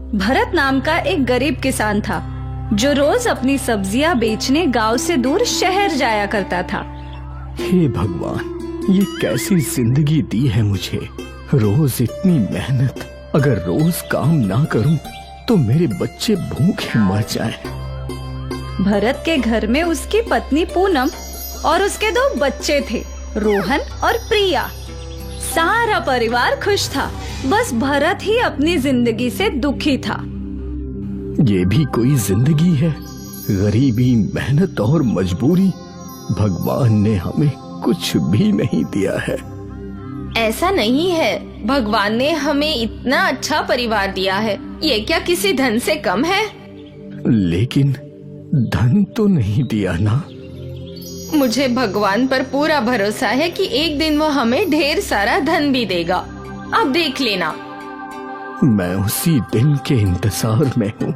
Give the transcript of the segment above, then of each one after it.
भरत नाम का एक गरीब किसान था जो रोज अपनी सब्जियां बेचने गांव से दूर शहर जाया करता था। हे भगवान, ये कैसी जिंदगी दी है मुझे। रोज इतनी मेहनत, अगर रोज काम ना करूं तो मेरे बच्चे भूखे मर जाएं। भरत के घर में उसकी पत्नी पूनम और उसके 2 बच्चे थे, रोहन और प्रिया। सारा परिवार खुश था, बस भरत ही अपनी जिंदगी से दुखी था। ये भी कोई जिंदगी है? गरीबी, मेहनत और मजबूरी। भगवान ने हमें कुछ भी नहीं दिया है। ऐसा नहीं है, भगवान ने हमें इतना अच्छा परिवार दिया है। ये क्या किसी धन से कम है? लेकिन धन तो नहीं दिया ना। मुझे भगवान पर पूरा भरोसा है कि एक दिन वो हमें ढेर सारा धन भी देगा। अब देख लेना। मैं उसी दिन के इंतजार में हूँ।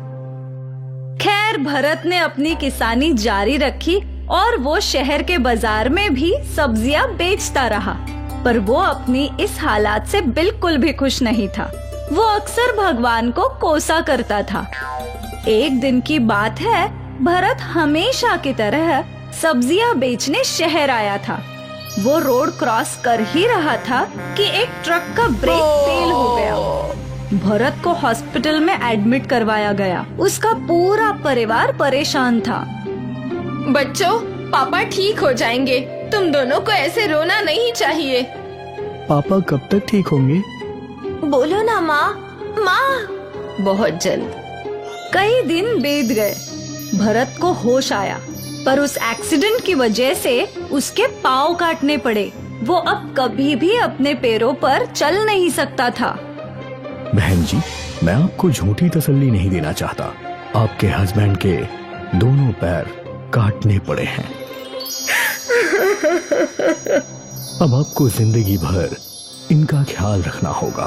खैर, भरत ने अपनी किसानी जारी रखी और वो शहर के बाजार में भी सब्जियां बेचता रहा, पर वो अपनी इस हालात से बिल्कुल भी खुश नहीं था। वो अक्सर भगवान को कोसा करता था। एक दिन की बात है, भरत हमेशा की तरह सब्जियां बेचने शहर आया था। वो रोड क्रॉस कर ही रहा था कि एक ट्रक का ब्रेक फेल हो गया। भरत को हॉस्पिटल में एडमिट करवाया गया। उसका पूरा परिवार परेशान था। बच्चों, पापा ठीक हो जाएंगे। तुम दोनों को ऐसे रोना नहीं चाहिए। पापा कब तक ठीक होंगे? बोलो ना माँ। माँ, बहुत जल्द। कई दिन बीत गए। भरत को होश आया, पर उस एक्सीडेंट की वजह से उसके पाँव काटने पड़े। वो अब कभी भी अपने पैरों पर चल नहीं सकता था। बहन जी, मैं आपको झूठी तसल्ली नहीं देना चाहता। आपके हस्बैंड के दोनों पैर काटने पड़े हैं। अब आपको जिंदगी भर इनका ख्याल रखना होगा।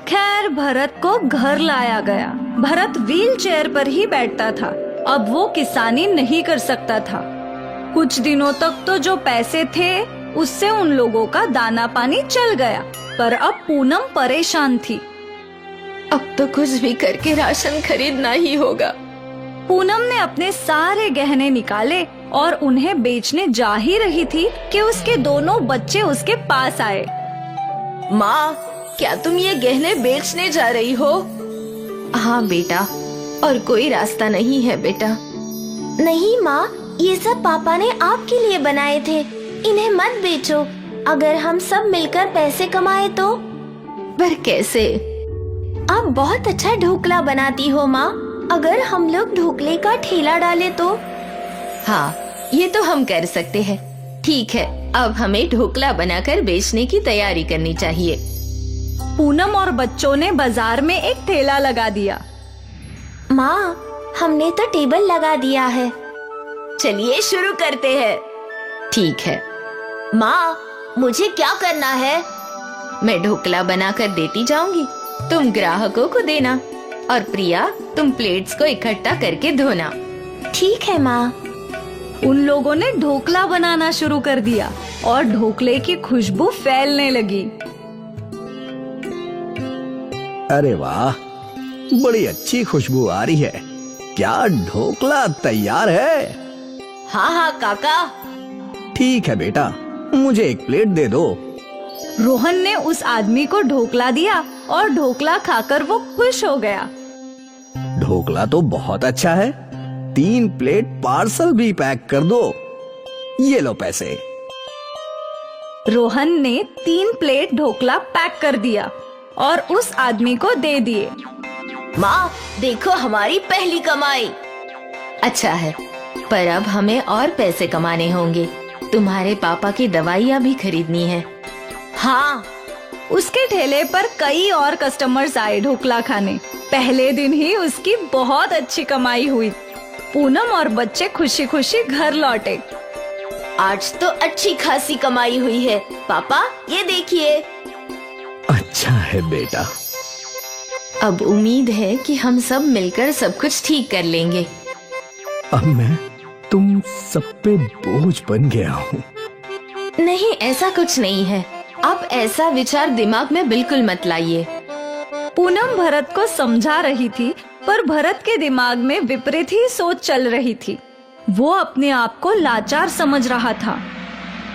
खैर, भरत को घर लाया गया। भरत व्हील चेयर पर ही बैठता था। अब वो किसानी नहीं कर सकता था। कुछ दिनों तक तो जो पैसे थे उससे उन लोगों का दाना पानी चल गया, पर अब पूनम परेशान थी। अब तो कुछ भी करके राशन खरीदना ही होगा। पूनम ने अपने सारे गहने निकाले और उन्हें बेचने जा ही रही थी कि उसके दोनों बच्चे उसके पास आए। माँ, क्या तुम ये गहने बेचने जा रही हो? हाँ बेटा, और कोई रास्ता नहीं है बेटा। नहीं माँ, ये सब पापा ने आपके लिए बनाए थे। इन्हें मत बेचो। अगर हम सब मिलकर पैसे कमाए तो। पर कैसे? आप बहुत अच्छा ढोकला बनाती हो माँ। अगर हम लोग ढोकले का ठेला डाले तो। हाँ, ये तो हम कर सकते हैं। ठीक है, अब हमें ढोकला बनाकर बेचने की तैयारी करनी चाहिए। पूनम और बच्चों ने बाजार में एक ठेला लगा दिया। माँ, हमने तो टेबल लगा दिया है। चलिए शुरू करते हैं। ठीक है। माँ, मुझे क्या करना है? मैं ढोकला बनाकर देती जाऊंगी, तुम ग्राहकों को देना, और प्रिया तुम प्लेट्स को इकट्ठा करके धोना। ठीक है माँ। उन लोगों ने ढोकला बनाना शुरू कर दिया और ढोकले की खुशबू फैलने लगी। अरे वाह, बड़ी अच्छी खुशबू आ रही है। क्या ढोकला तैयार है? हाँ हाँ काका। ठीक है बेटा, मुझे एक प्लेट दे दो। रोहन ने उस आदमी को ढोकला दिया और ढोकला खाकर वो खुश हो गया। ढोकला तो बहुत अच्छा है। 3 प्लेट पार्सल भी पैक कर दो। ये लो पैसे। रोहन ने 3 प्लेट ढोकला पैक कर दिया और उस आदमी को दे दिए। माँ, देखो हमारी पहली कमाई। अच्छा है, पर अब हमें और पैसे कमाने होंगे। तुम्हारे पापा की दवाइयाँ भी खरीदनी है। हाँ, उसके ठेले पर कई और कस्टमर्स आए ढोकला खाने। पहले दिन ही उसकी बहुत अच्छी कमाई हुई। पूनम और बच्चे खुशी खुशी घर लौटे। आज तो अच्छी खासी कमाई हुई है। पापा, ये देखिए। अच्छा है बेटा। अब उम्मीद है कि हम सब मिलकर सब कुछ ठीक कर लेंगे। अब मैं तुम सब पे बोझ बन गया हूँ। नहीं, ऐसा कुछ नहीं है। आप ऐसा विचार दिमाग में बिल्कुल मत लाइए। पूनम भरत को समझा रही थी, पर भरत के दिमाग में विपरीत ही सोच चल रही थी। वो अपने आप को लाचार समझ रहा था।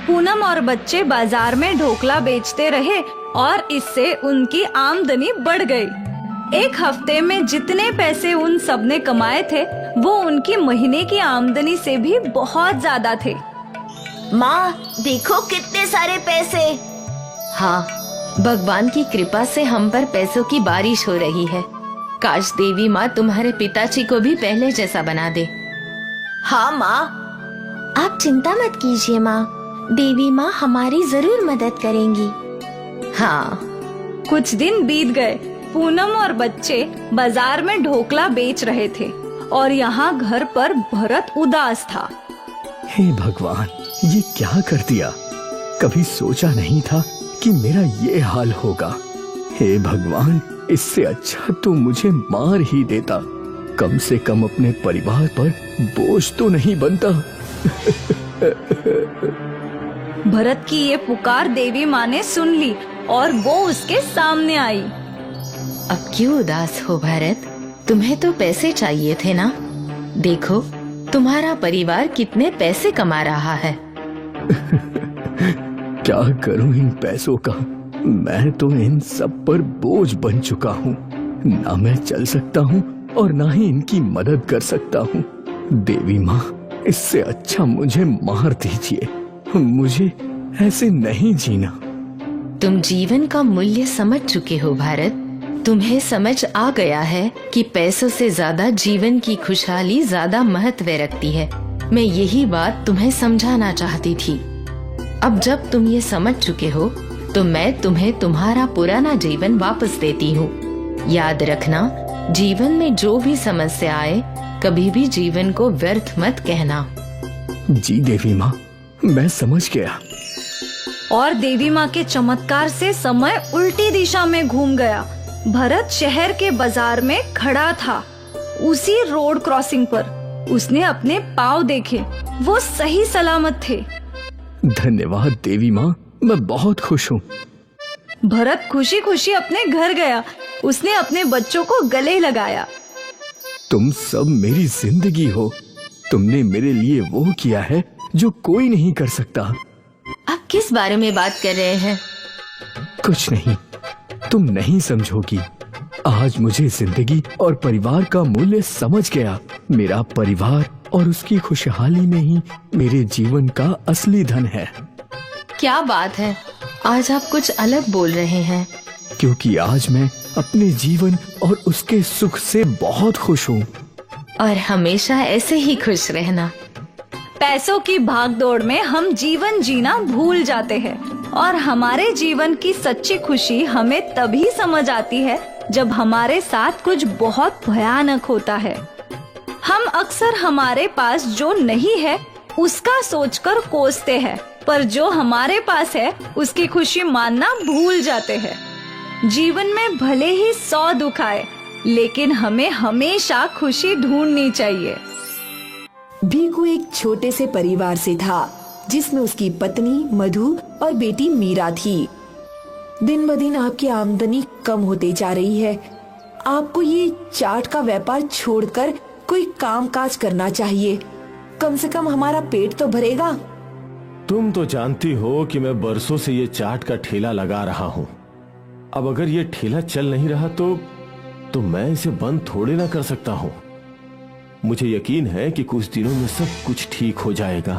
पूनम और बच्चे बाजार में ढोकला बेचते रहे और इससे उनकी आमदनी बढ़ गई। एक हफ्ते में जितने पैसे उन सब ने कमाए थे वो उनकी महीने की आमदनी से भी बहुत ज्यादा थे। माँ देखो कितने सारे पैसे। हाँ, भगवान की कृपा से हम पर पैसों की बारिश हो रही है। काश देवी माँ तुम्हारे पिताजी को भी पहले जैसा बना दे। हाँ माँ, आप चिंता मत कीजिए माँ, देवी माँ हमारी जरूर मदद करेंगी। हाँ। कुछ दिन बीत गए। पूनम और बच्चे बाजार में ढोकला बेच रहे थे और यहाँ घर पर भरत उदास था। हे भगवान, ये क्या कर दिया। कभी सोचा नहीं था कि मेरा ये हाल होगा। हे भगवान, इससे अच्छा तो मुझे मार ही देता। कम से कम अपने परिवार पर बोझ तो नहीं बनता। भरत की ये पुकार देवी माँ ने सुन ली और वो उसके सामने आई। अब क्यों उदास हो भरत? तुम्हें तो पैसे चाहिए थे ना? देखो तुम्हारा परिवार कितने पैसे कमा रहा है। क्या करूं इन पैसों का। मैं तो इन सब पर बोझ बन चुका हूँ। ना मैं चल सकता हूँ और ना ही इनकी मदद कर सकता हूँ। देवी माँ, इससे अच्छा मुझे मार दीजिए। मुझे ऐसे नहीं जीना। तुम जीवन का मूल्य समझ चुके हो भरत। तुम्हें समझ आ गया है कि पैसों से ज्यादा जीवन की खुशहाली ज्यादा महत्व रखती है। मैं यही बात तुम्हें समझाना चाहती थी। अब जब तुम ये समझ चुके हो तो मैं तुम्हें तुम्हारा पुराना जीवन वापस देती हूँ। याद रखना, जीवन में जो भी समस्या आए कभी भी जीवन को व्यर्थ मत कहना। जी देवी माँ, मैं समझ गया। और देवी माँ के चमत्कार से समय उल्टी दिशा में घूम गया। भरत शहर के बाजार में खड़ा था। उसी रोड क्रॉसिंग पर उसने अपने पाँव देखे, वो सही सलामत थे। धन्यवाद देवी माँ, मैं बहुत खुश हूँ। भरत खुशी खुशी अपने घर गया। उसने अपने बच्चों को गले लगाया। तुम सब मेरी जिंदगी हो। तुमने मेरे लिए वो किया है जो कोई नहीं कर सकता। आप किस बारे में बात कर रहे हैं? कुछ नहीं, तुम नहीं समझोगी। आज मुझे जिंदगी और परिवार का मूल्य समझ गया। मेरा परिवार और उसकी खुशहाली में ही मेरे जीवन का असली धन है। क्या बात है, आज आप कुछ अलग बोल रहे हैं। क्योंकि आज मैं अपने जीवन और उसके सुख से बहुत खुश हूँ। और हमेशा ऐसे ही खुश रहना। पैसों की भागदौड़ में हम जीवन जीना भूल जाते हैं और हमारे जीवन की सच्ची खुशी हमें तभी समझ आती है जब हमारे साथ कुछ बहुत भयानक होता है। हम अक्सर हमारे पास जो नहीं है उसका सोचकर कोसते हैं, पर जो हमारे पास है उसकी खुशी मानना भूल जाते हैं। जीवन में भले ही 100 दुख आए, लेकिन हमें हमेशा खुशी ढूंढनी चाहिए। भीखू एक छोटे से परिवार से था जिसमें उसकी पत्नी मधु और बेटी मीरा थी। दिन ब दिन आपकी आमदनी कम होती जा रही है। आपको ये चाट का व्यापार छोड़कर कोई काम काज करना चाहिए। कम से कम हमारा पेट तो भरेगा। तुम तो जानती हो कि मैं बरसों से ये चाट का ठेला लगा रहा हूँ। अब अगर ये ठेला चल नहीं रहा तो मैं इसे बंद थोड़े ना कर सकता हूँ। मुझे यकीन है कि कुछ दिनों में सब कुछ ठीक हो जाएगा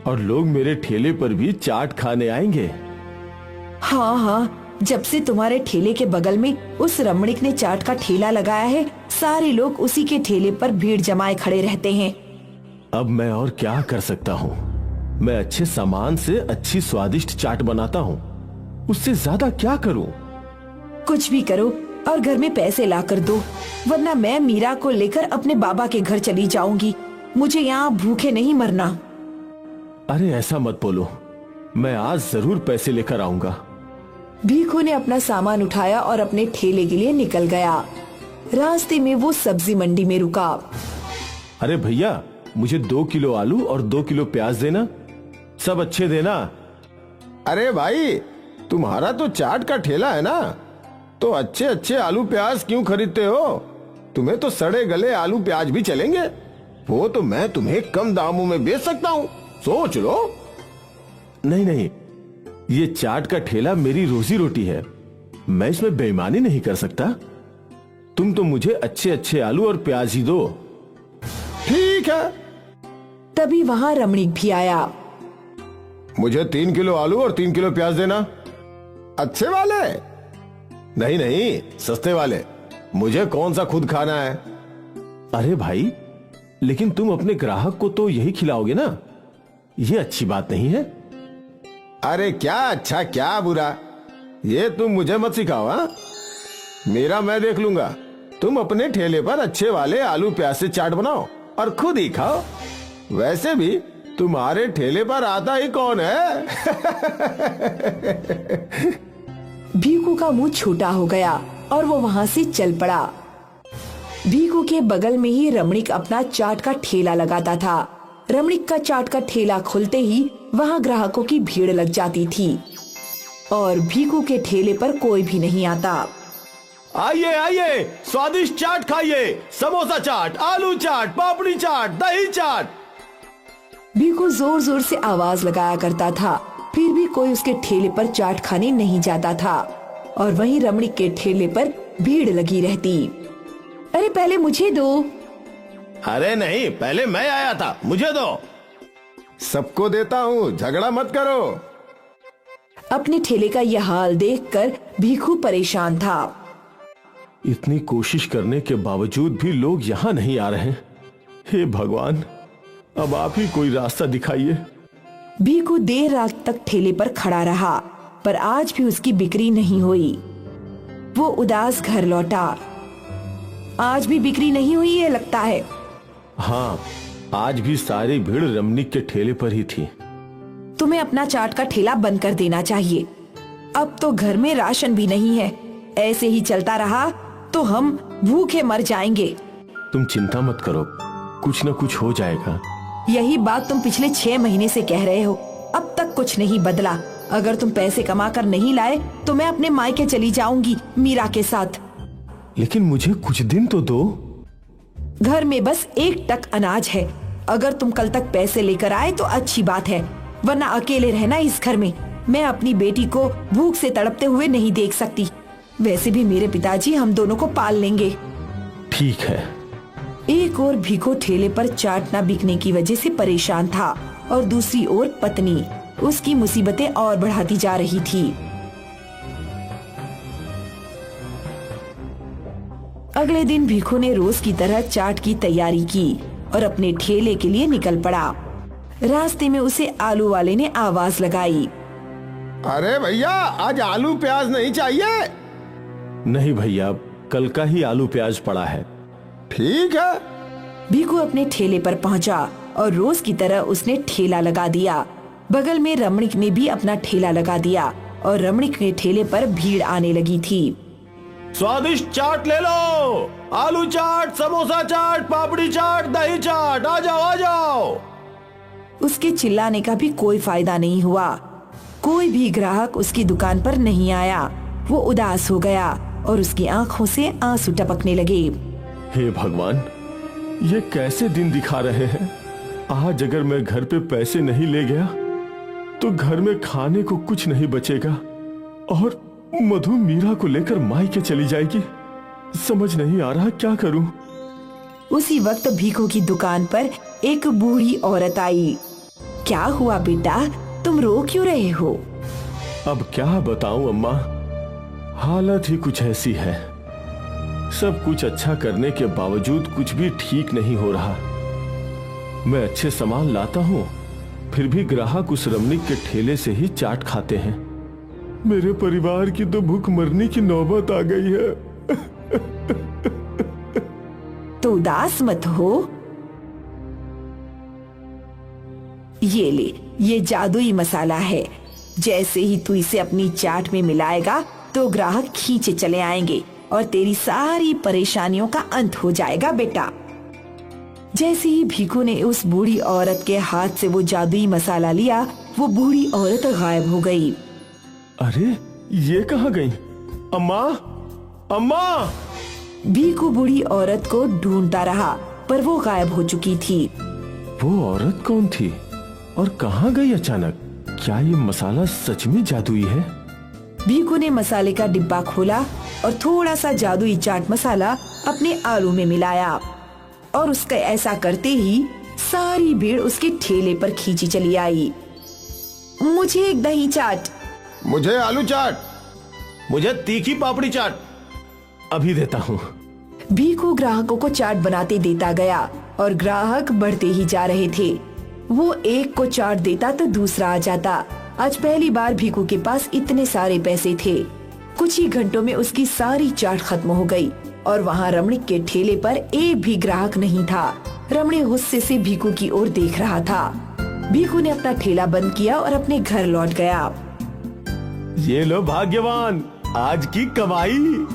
और लोग मेरे ठेले पर भी चाट खाने आएंगे। हाँ हाँ, जब से तुम्हारे ठेले के बगल में उस रमणीक ने चाट का ठेला लगाया है, सारे लोग उसी के ठेले पर भीड़ जमाए खड़े रहते हैं। अब मैं और क्या कर सकता हूँ। मैं अच्छे सामान से अच्छी स्वादिष्ट चाट बनाता हूँ। उससे ज्यादा क्या करूँ। कुछ भी करो और घर में पैसे ला कर दो, वरना मैं मीरा को लेकर अपने बाबा के घर चली जाऊंगी। मुझे यहाँ भूखे नहीं मरना। अरे ऐसा मत बोलो, मैं आज जरूर पैसे लेकर आऊंगा। भीखू ने अपना सामान उठाया और अपने ठेले के लिए निकल गया। रास्ते में वो सब्जी मंडी में रुका। अरे भैया, मुझे 2 किलो आलू और 2 किलो प्याज देना। सब अच्छे देना। अरे भाई, तुम्हारा तो चाट का ठेला है ना, तो अच्छे अच्छे आलू प्याज क्यों खरीदते हो? तुम्हें तो सड़े गले आलू प्याज भी चलेंगे। वो तो मैं तुम्हें कम दामों में बेच सकता हूँ, सोच लो। नहीं नहीं, ये चाट का ठेला मेरी रोजी रोटी है, मैं इसमें बेईमानी नहीं कर सकता। तुम तो मुझे अच्छे अच्छे आलू और प्याज ही दो। ठीक है। तभी वहाँ रमणीक भी आया। मुझे 3 किलो आलू और 3 किलो प्याज देना। अच्छे वाले? नहीं नहीं, सस्ते वाले। मुझे कौन सा खुद खाना है? अरे भाई, लेकिन तुम अपने ग्राहक को तो यही खिलाओगे ना, ये अच्छी बात नहीं है। अरे क्या अच्छा क्या बुरा, ये तुम मुझे मत सिखाओ। हाँ, मेरा मैं देख लूंगा। तुम अपने ठेले पर अच्छे वाले आलू प्याज से चाट बनाओ और खुद ही खाओ। वैसे भी तुम्हारे ठेले पर आता ही कौन है? भीखू का मुंह छोटा हो गया और वो वहाँ से चल पड़ा। भीखू के बगल में ही रमणीक अपना चाट का ठेला लगाता था। रमणीक का चाट का ठेला खुलते ही वहाँ ग्राहकों की भीड़ लग जाती थी और भीखू के ठेले पर कोई भी नहीं आता। आइए आइए, स्वादिष्ट चाट खाइए। समोसा चाट, आलू चाट, पापड़ी चाट, दही चाट। भीखू जोर जोर से आवाज लगाया करता था, फिर भी कोई उसके ठेले पर चाट खाने नहीं जाता था और वहीं रमणीक के ठेले पर भीड़ लगी रहती। अरे पहले मुझे दो। अरे नहीं, पहले मैं आया था, मुझे दो। सबको देता हूँ, झगड़ा मत करो। अपने ठेले का यह हाल देखकर भीखू परेशान था। इतनी कोशिश करने के बावजूद भी लोग यहाँ नहीं आ रहे। हे भगवान, अब आप ही कोई रास्ता दिखाइए। भीखू देर रात तक ठेले पर खड़ा रहा, पर आज भी उसकी बिक्री नहीं हुई। वो उदास घर लौटा। आज भी बिक्री नहीं हुई है लगता है। हाँ, आज भी सारी भीड़ रमणीक के ठेले पर ही थी। तुम्हें अपना चाट का ठेला बंद कर देना चाहिए। अब तो घर में राशन भी नहीं है। ऐसे ही चलता रहा तो हम भूखे मर जाएंगे। तुम चिंता मत करो, कुछ न कुछ हो जाएगा। यही बात तुम पिछले 6 महीने से कह रहे हो, अब तक कुछ नहीं बदला। अगर तुम पैसे कमा कर नहीं लाए तो मैं अपने मायके चली जाऊंगी मीरा के साथ। लेकिन मुझे कुछ दिन तो दो। घर में बस 1 टक अनाज है। अगर तुम कल तक पैसे लेकर आए तो अच्छी बात है, वरना अकेले रहना इस घर में। मैं अपनी बेटी को भूख से तड़पते हुए नहीं देख सकती। वैसे भी मेरे पिताजी हम दोनों को पाल लेंगे। ठीक है। एक ओर भीखू ठेले पर चाट न बिकने की वजह से परेशान था और दूसरी ओर पत्नी उसकी मुसीबतें और बढ़ाती जा रही थी। अगले दिन भीखू ने रोज की तरह चाट की तैयारी की और अपने ठेले के लिए निकल पड़ा। रास्ते में उसे आलू वाले ने आवाज लगाई। अरे भैया, आज आलू प्याज नहीं चाहिए? नहीं भैया, कल का ही आलू प्याज पड़ा है। ठीक है। भीखू अपने ठेले पर पहुंचा और रोज की तरह उसने ठेला लगा दिया। बगल में रमणीक ने भी अपना ठेला लगा दिया और रमणीक के ठेले पर भीड़ आने लगी थी। स्वादिष्ट चाट ले लो, आलू चाट, समोसा चाट, पापड़ी चाट, दही चाट, आ जाओ आ जाओ। उसके चिल्लाने का भी कोई फायदा नहीं हुआ। कोई भी ग्राहक उसकी दुकान पर नहीं आया। वो उदास हो गया और उसकी आंखों से आंसू टपकने लगे। हे भगवान, ये कैसे दिन दिखा रहे हैं। आज अगर मैं घर पे पैसे नहीं ले गया तो घर में खाने को कुछ नहीं बचेगा और मधु मीरा को लेकर मायके चली जाएगी। समझ नहीं आ रहा क्या करूं। उसी वक्त भीखू की दुकान पर एक बूढ़ी औरत आई। क्या हुआ बेटा, तुम रो क्यों रहे हो? अब क्या बताऊं अम्मा, हालत ही कुछ ऐसी है। सब कुछ अच्छा करने के बावजूद कुछ भी ठीक नहीं हो रहा। मैं अच्छे सामान लाता हूँ, फिर भी ग्राहक उस रमणीक के ठेले से ही चाट खाते हैं। मेरे परिवार की तो भूख मरने की नौबत आ गई है। तो उदास मत हो। ये ले, ये जादुई मसाला है। जैसे ही तू इसे अपनी चाट में मिलाएगा तो ग्राहक खींचे चले आएंगे और तेरी सारी परेशानियों का अंत हो जाएगा बेटा। जैसे ही भीखू ने उस बूढ़ी औरत के हाथ से वो जादुई मसाला लिया, वो बूढ़ी औरत गायब हो गई। अरे ये कहाँ गई? अम्मा, अम्मा। भीकू बूढ़ी औरत को ढूंढता रहा पर वो गायब हो चुकी थी। वो औरत कौन थी और कहाँ गई अचानक? क्या ये मसाला सच में जादुई है? भीकू ने मसाले का डिब्बा खोला और थोड़ा सा जादुई चाट मसाला अपने आलू में मिलाया और उसका ऐसा करते ही सारी भीड़ उसके ठेले पर खींची चली आई। मुझे एक दही चाट, मुझे आलू चाट, मुझे तीखी पापड़ी चाट, अभी देता हूँ। भीकू ग्राहकों को चाट बनाते देता गया और ग्राहक बढ़ते ही जा रहे थे। वो एक को चाट देता तो दूसरा आ जाता। आज पहली बार भीकू के पास इतने सारे पैसे थे। कुछ ही घंटों में उसकी सारी चाट खत्म हो गई और वहाँ रमणीक के ठेले पर एक भी ग्राहक नहीं था। रमणीक गुस्से से भीकू की ओर देख रहा था। भीकू ने अपना ठेला बंद किया और अपने घर लौट गया। ये लो भाग्यवान, आज की कमाई।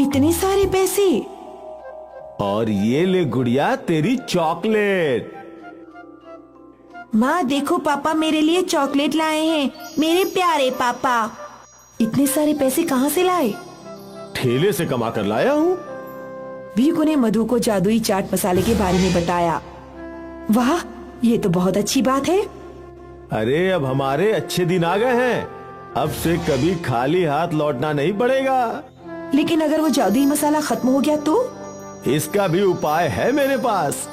इतने सारे पैसे। और ये ले गुड़िया तेरी चॉकलेट। माँ देखो, पापा मेरे लिए चॉकलेट लाए हैं, मेरे प्यारे पापा। इतने सारे पैसे कहाँ से लाए? ठेले से कमा कर लाया हूँ। भीकू ने मधु को जादुई चाट मसाले के बारे में बताया। वाह, ये तो बहुत अच्छी बात है। अरे अब हमारे अच्छे दिन आ गए हैं, अब से कभी खाली हाथ लौटना नहीं पड़ेगा। लेकिन अगर वो जादुई मसाला खत्म हो गया तो? इसका भी उपाय है मेरे पास।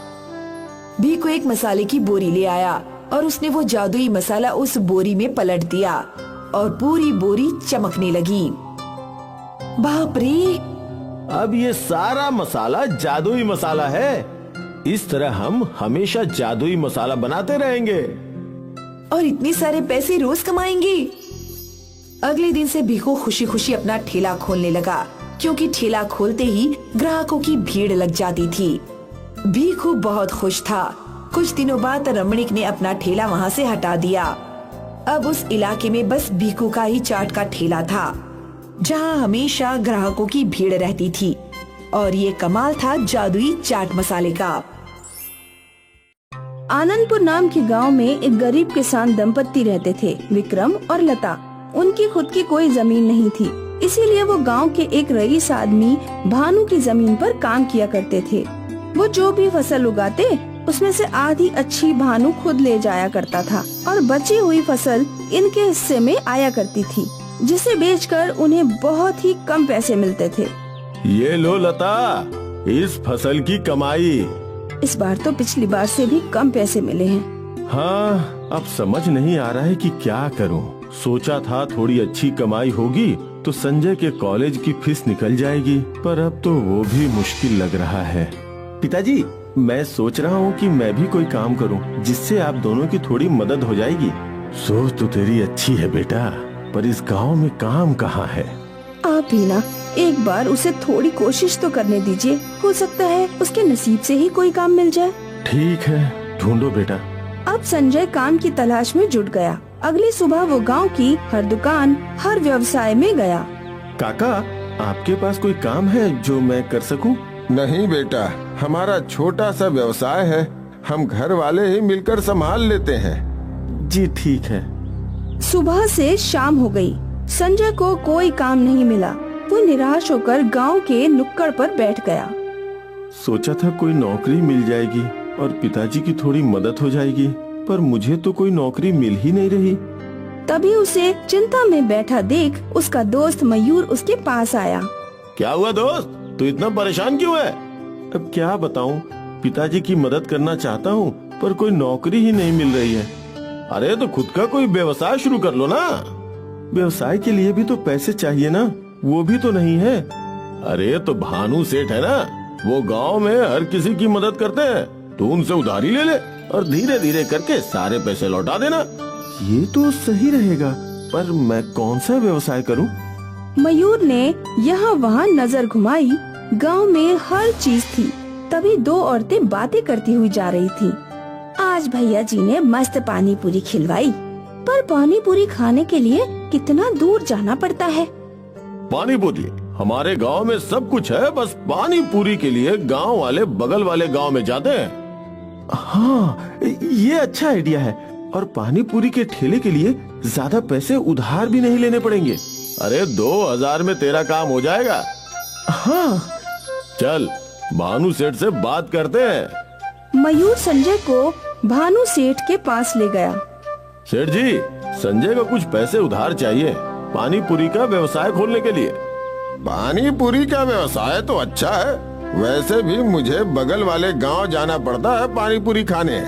भीकू एक मसाले की बोरी ले आया और उसने वो जादुई मसाला उस बोरी में पलट दिया और पूरी बोरी चमकने लगी। बाप रे! अब ये सारा मसाला जादुई मसाला है। इस तरह हम हमेशा जादुई मसाला बनाते रहेंगे और इतने सारे पैसे रोज कमाएंगे। अगले दिन से भीकू खुशी खुशी अपना ठेला खोलने लगा, क्योंकि ठेला खोलते ही ग्राहकों की भीड़ लग जाती थी। भीकू बहुत खुश था। कुछ दिनों बाद रमणीक ने अपना ठेला वहाँ से हटा दिया। अब उस इलाके में बस भीकू का ही चाट का ठेला था, जहाँ हमेशा ग्राहकों की भीड़ रहती थी। और ये कमाल था जादुई चाट मसाले का। आनंदपुर नाम के गांव में एक गरीब किसान दंपत्ति रहते थे, विक्रम और लता। उनकी खुद की कोई जमीन नहीं थी, इसीलिए वो गांव के एक रईस आदमी भानु की जमीन पर काम किया करते थे। वो जो भी फसल उगाते उसमें से आधी अच्छी भानु खुद ले जाया करता था और बची हुई फसल इनके हिस्से में आया करती थी, जिसे बेचकर उन्हें बहुत ही कम पैसे मिलते थे। ये लो लता, इस फसल की कमाई। इस बार तो पिछली बार से भी कम पैसे मिले हैं। हाँ, अब समझ नहीं आ रहा है कि क्या करूं। सोचा था थोड़ी अच्छी कमाई होगी तो संजय के कॉलेज की फीस निकल जाएगी, पर अब तो वो भी मुश्किल लग रहा है। पिताजी, मैं सोच रहा हूँ कि मैं भी कोई काम करूँ जिससे आप दोनों की थोड़ी मदद हो जाएगी। सोच तो तेरी अच्छी है बेटा, पर इस गांव में काम कहाँ है? आप ही ना एक बार उसे थोड़ी कोशिश तो करने दीजिए, हो सकता है उसके नसीब से ही कोई काम मिल जाए। ठीक है, ढूंढो बेटा। अब संजय काम की तलाश में जुट गया। अगली सुबह वो गांव की हर दुकान, हर व्यवसाय में गया। काका, आपके पास कोई काम है जो मैं कर सकूं? नहीं बेटा, हमारा छोटा सा व्यवसाय है, हम घर वाले ही मिलकर संभाल लेते हैं। जी ठीक है। सुबह से शाम हो गई, संजय को कोई काम नहीं मिला। वो निराश होकर गांव के नुक्कड़ पर बैठ गया। सोचा था कोई नौकरी मिल जाएगी और पिताजी की थोड़ी मदद हो जाएगी, पर मुझे तो कोई नौकरी मिल ही नहीं रही। तभी उसे चिंता में बैठा देख उसका दोस्त मयूर उसके पास आया। क्या हुआ दोस्त, तू इतना परेशान क्यों है? अब क्या बताऊं, पिताजी की मदद करना चाहता हूं पर कोई नौकरी ही नहीं मिल रही है। अरे तो खुद का कोई व्यवसाय शुरू कर लो ना। व्यवसाय के लिए भी तो पैसे चाहिए ना, वो भी तो नहीं है। अरे तो भानु सेठ है ना, वो गांव में हर किसी की मदद करते हैं। तू उनसे उधारी ले ले और धीरे धीरे करके सारे पैसे लौटा देना। ये तो सही रहेगा, पर मैं कौन सा व्यवसाय करूं? मयूर ने यहाँ वहाँ नजर घुमाई। गांव में हर चीज थी। तभी दो औरतें बातें करती हुई जा रही थी। आज भैया जी ने मस्त पानी पूरी खिलवाई, पर पानी पूरी खाने के लिए कितना दूर जाना पड़ता है। पानी पूरी हमारे गांव में सब कुछ है, बस पानी पूरी के लिए गांव वाले बगल वाले गांव में जाते हैं। हाँ, ये अच्छा आइडिया है। और पानी पूरी के ठेले के लिए ज्यादा पैसे उधार भी नहीं लेने पड़ेंगे। अरे 2000 में तेरा काम हो जाएगा। हाँ। चल भानु सेठ से बात करते हैं। मयूर संजय को भानु सेठ के पास ले गया। सेठ जी, संजय को कुछ पैसे उधार चाहिए पानी पूरी का व्यवसाय खोलने के लिए। पानी पूरी का व्यवसाय तो अच्छा है, वैसे भी मुझे बगल वाले गांव जाना पड़ता है पानी पूरी खाने।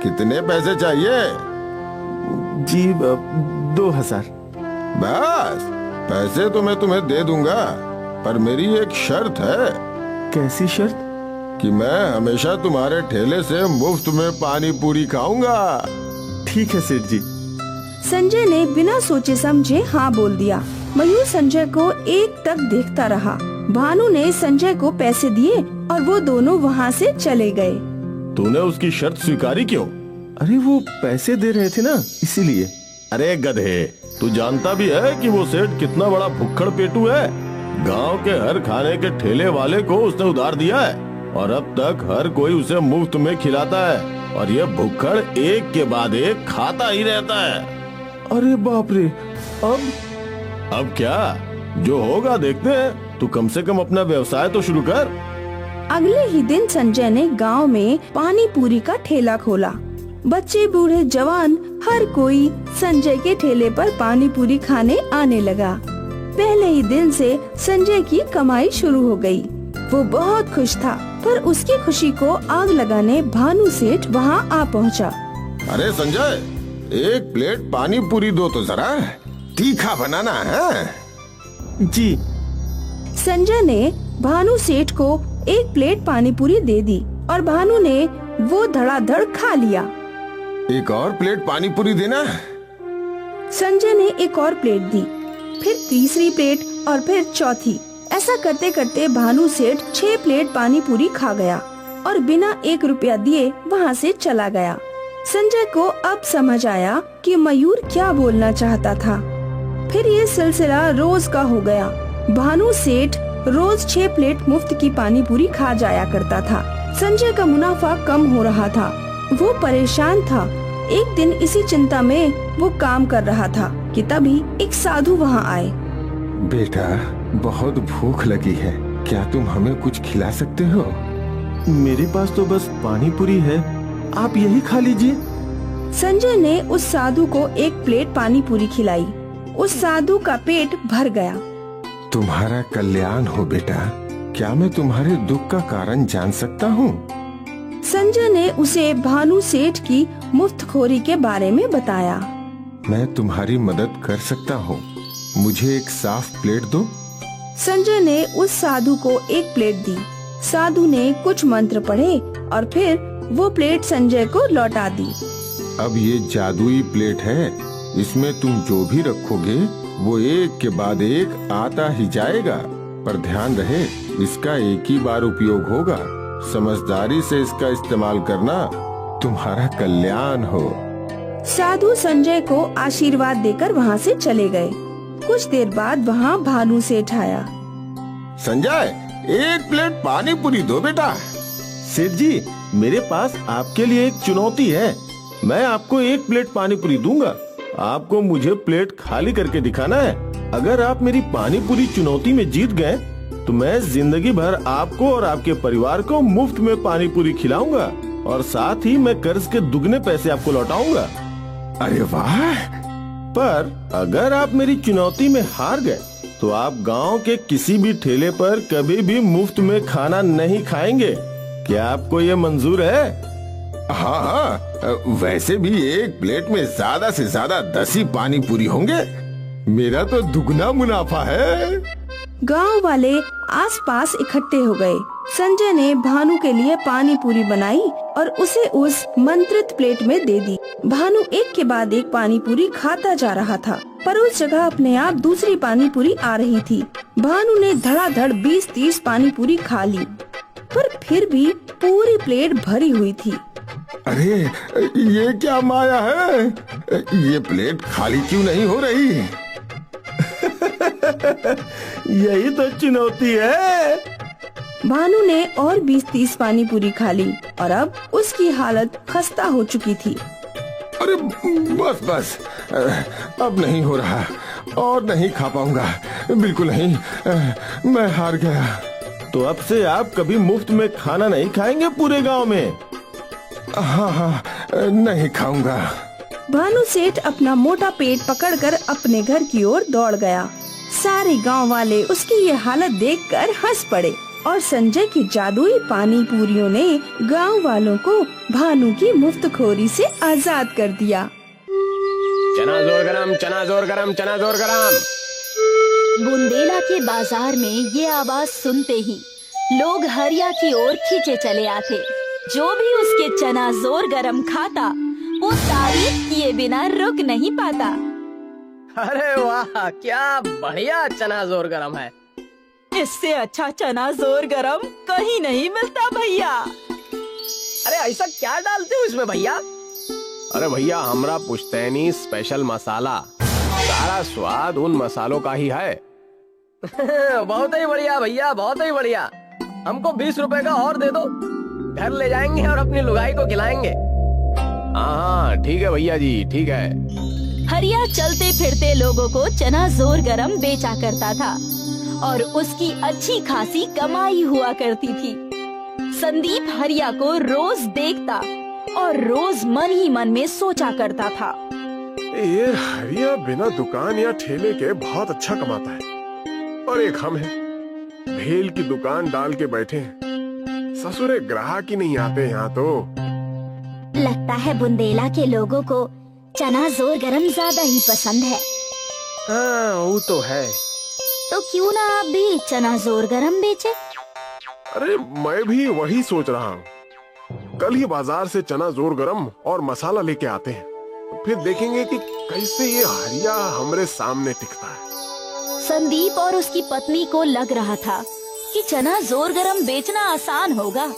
कितने पैसे चाहिए? जी 2000। बस, पैसे तो मैं तुम्हें दे दूंगा, पर मेरी एक शर्त है। कैसी शर्त? कि मैं हमेशा तुम्हारे ठेले से मुफ्त में पानी पूरी खाऊंगा। ठीक है सेठ जी। संजय ने बिना सोचे समझे हाँ बोल दिया। मयूर संजय को एक टक देखता रहा। भानु ने संजय को पैसे दिए और वो दोनों वहाँ से चले गए। तूने उसकी शर्त स्वीकारी क्यों? अरे वो पैसे दे रहे थे ना, इसीलिए। अरे गधे, तू जानता भी है कि वो सेठ कितना बड़ा भुक्खड़ पेटू है। गांव के हर खाने के ठेले वाले को उसने उधार दिया है और अब तक हर कोई उसे मुफ्त में खिलाता है और ये भुक्खड़ एक के बाद एक खाता ही रहता है। अरे बाप रे, अब क्या? जो होगा देखते हैं। तू कम से कम अपना व्यवसाय तो शुरू कर। अगले ही दिन संजय ने गांव में पानी पूरी का ठेला खोला। बच्चे बूढ़े जवान हर कोई संजय के ठेले पर पानी पूरी खाने आने लगा। पहले ही दिन से संजय की कमाई शुरू हो गई। वो बहुत खुश था, पर उसकी खुशी को आग लगाने भानु सेठ वहाँ आ पहुँचा। अरे संजय, एक प्लेट पानी पूरी दो तो जरा, तीखा बनाना है। जी। संजय ने भानु सेठ को एक प्लेट पानी पूरी दे दी और भानु ने वो धड़ाधड़ खा लिया। एक और प्लेट पानी पूरी देना। संजय ने एक और प्लेट दी, फिर तीसरी प्लेट और फिर चौथी। ऐसा करते करते भानु सेठ 6 प्लेट पानी पूरी खा गया और बिना 1 रुपया दिए वहाँ से चला गया। संजय को अब समझ आया कि मयूर क्या बोलना चाहता था। फिर ये सिलसिला रोज का हो गया। भानु सेठ रोज 6 प्लेट मुफ्त की पानी पूरी खा जाया करता था। संजय का मुनाफा कम हो रहा था। वो परेशान था। एक दिन इसी चिंता में वो काम कर रहा था कि तभी एक साधु वहाँ आए। बेटा, बहुत भूख लगी है, क्या तुम हमें कुछ खिला सकते हो? मेरे पास तो बस पानी पूरी है, आप यही खा लीजिए। संजय ने उस साधु को 1 प्लेट पानी पूरी खिलाई। उस साधु का पेट भर गया। तुम्हारा कल्याण हो बेटा, क्या मैं तुम्हारे दुख का कारण जान सकता हूँ? संजय ने उसे भानु सेठ की मुफ्तखोरी के बारे में बताया। मैं तुम्हारी मदद कर सकता हूँ, मुझे एक साफ प्लेट दो। संजय ने उस साधु को 1 प्लेट दी। साधु ने कुछ मंत्र पढ़े और फिर वो प्लेट संजय को लौटा दी। अब ये जादुई प्लेट है, इसमें तुम जो भी रखोगे वो एक के बाद एक आता ही जाएगा, पर ध्यान रहे इसका एक ही बार उपयोग होगा। समझदारी से इसका इस्तेमाल करना, तुम्हारा कल्याण हो। साधु संजय को आशीर्वाद देकर वहाँ से चले गए। कुछ देर बाद वहाँ भानु सेठ आया। संजय, 1 प्लेट पानी पूरी दो बेटा। सेठ जी, मेरे पास आपके लिए एक चुनौती है। मैं आपको 1 प्लेट पानी पूरी दूंगा। आपको मुझे प्लेट खाली करके दिखाना है। अगर आप मेरी पानी पूरी चुनौती में जीत गए तो मैं जिंदगी भर आपको और आपके परिवार को मुफ्त में पानी पूरी खिलाऊंगा और साथ ही मैं कर्ज के दुगने पैसे आपको लौटाऊंगा। अरे वाह! पर अगर आप मेरी चुनौती में हार गए तो आप गांव के किसी भी ठेले पर कभी भी मुफ्त में खाना नहीं खाएंगे। क्या आपको ये मंजूर है? हाँ, वैसे भी 1 प्लेट में ज्यादा से ज्यादा 10 ही पानी पूरी होंगे। मेरा तो दुगना मुनाफा है। गांव वाले आसपास इकट्ठे हो गए। संजय ने भानु के लिए पानी पूरी बनाई और उसे उस मंत्रित प्लेट में दे दी। भानु एक के बाद एक पानी पूरी खाता जा रहा था, पर उस जगह अपने आप दूसरी पानी पूरी आ रही थी। भानु ने धड़ाधड़ 20-30 पानी पूरी खा ली, पर फिर भी पूरी प्लेट भरी हुई थी। अरे ये क्या माया है? ये प्लेट खाली क्यों नहीं हो रही? यही तो चुनौती है। भानु ने और 20-30 पानी पूरी खा ली और अब उसकी हालत खस्ता हो चुकी थी। अरे बस, अब नहीं हो रहा, और नहीं खा पाऊंगा, बिल्कुल नहीं। मैं हार गया। तो अब से आप कभी मुफ्त में खाना नहीं खाएंगे पूरे गांव में? हाँ, नहीं खाऊंगा। भानु सेठ अपना मोटा पेट पकड़कर अपने घर की ओर दौड़ गया। सारे गांव वाले उसकी ये हालत देखकर हंस पड़े और संजय की जादुई पानी पूरियों ने गांव वालों को भानु की मुफ्तखोरी से आजाद कर दिया। चना जोर गरम, चना जोर गरम, चना जोर गरम। बुंदेला के बाजार में ये आवाज सुनते ही लोग हरिया की ओर खींचे चले आते। जो भी उसके चना जोर गरम खाता वो तारीफ किए बिना रुक नहीं पाता। अरे वाह, क्या बढ़िया चना जोर गरम है। इससे अच्छा चना जोर गरम कहीं नहीं मिलता भैया। अरे ऐसा क्या डालते हो इसमें भैया? अरे भैया, हमरा पुश्तैनी स्पेशल मसाला, सारा स्वाद उन मसालों का ही है। बहुत ही बढ़िया भैया, बहुत ही बढ़िया। हमको 20 रुपए का और दे दो, घर ले जाएंगे और अपनी लुगाई को खिलाएंगे। हाँ ठीक है भैया जी, ठीक है। हरिया चलते फिरते लोगों को चना जोर गरम बेचा करता था और उसकी अच्छी खासी कमाई हुआ करती थी। संदीप हरिया को रोज देखता और रोज मन ही मन में सोचा करता था, ये हरिया बिना दुकान या ठेले के बहुत अच्छा कमाता है, और एक हम हैं, भेल की दुकान डाल के बैठे हैं। ससुरे ग्राहक ही नहीं आते यहाँ तो। लगता है बुंदेला के लोगों को चना जोर गरम ज्यादा ही पसंद है। हाँ वो तो है। तो क्यों ना आप भी चना जोर गरम बेचे? अरे मैं भी वही सोच रहा हूँ। कल ही बाजार से चना जोर गरम और मसाला लेके आते हैं, फिर देखेंगे कि कैसे ये हरिया हमरे सामने टिकता है। संदीप और उसकी पत्नी को लग रहा था कि चना जोर गरम बेचना आसान होगा।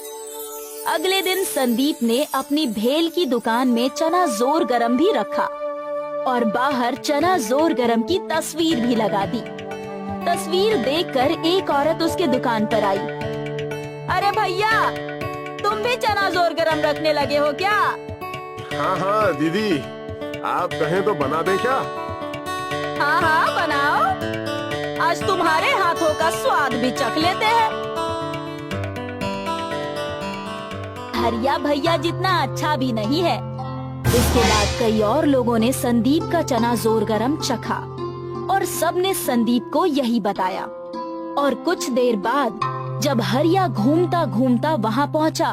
अगले दिन संदीप ने अपनी भेल की दुकान में चना जोर गरम भी रखा और बाहर चना जोर गरम की तस्वीर भी लगा दी। तस्वीर देखकर एक औरत उसके दुकान पर आई। अरे भैया, तुम भी चना जोर गरम रखने लगे हो क्या? हाँ दीदी, आप कहें तो बना दें क्या? हाँ बनाओ, आज तुम्हारे हाथों का स्वाद भी चख लेते हैं। हरिया भैया जितना अच्छा भी नहीं है। इसके बाद कई और लोगों ने संदीप का चना जोर गरम चखा और सब ने संदीप को यही बताया। और कुछ देर बाद जब हरिया घूमता घूमता वहाँ पहुँचा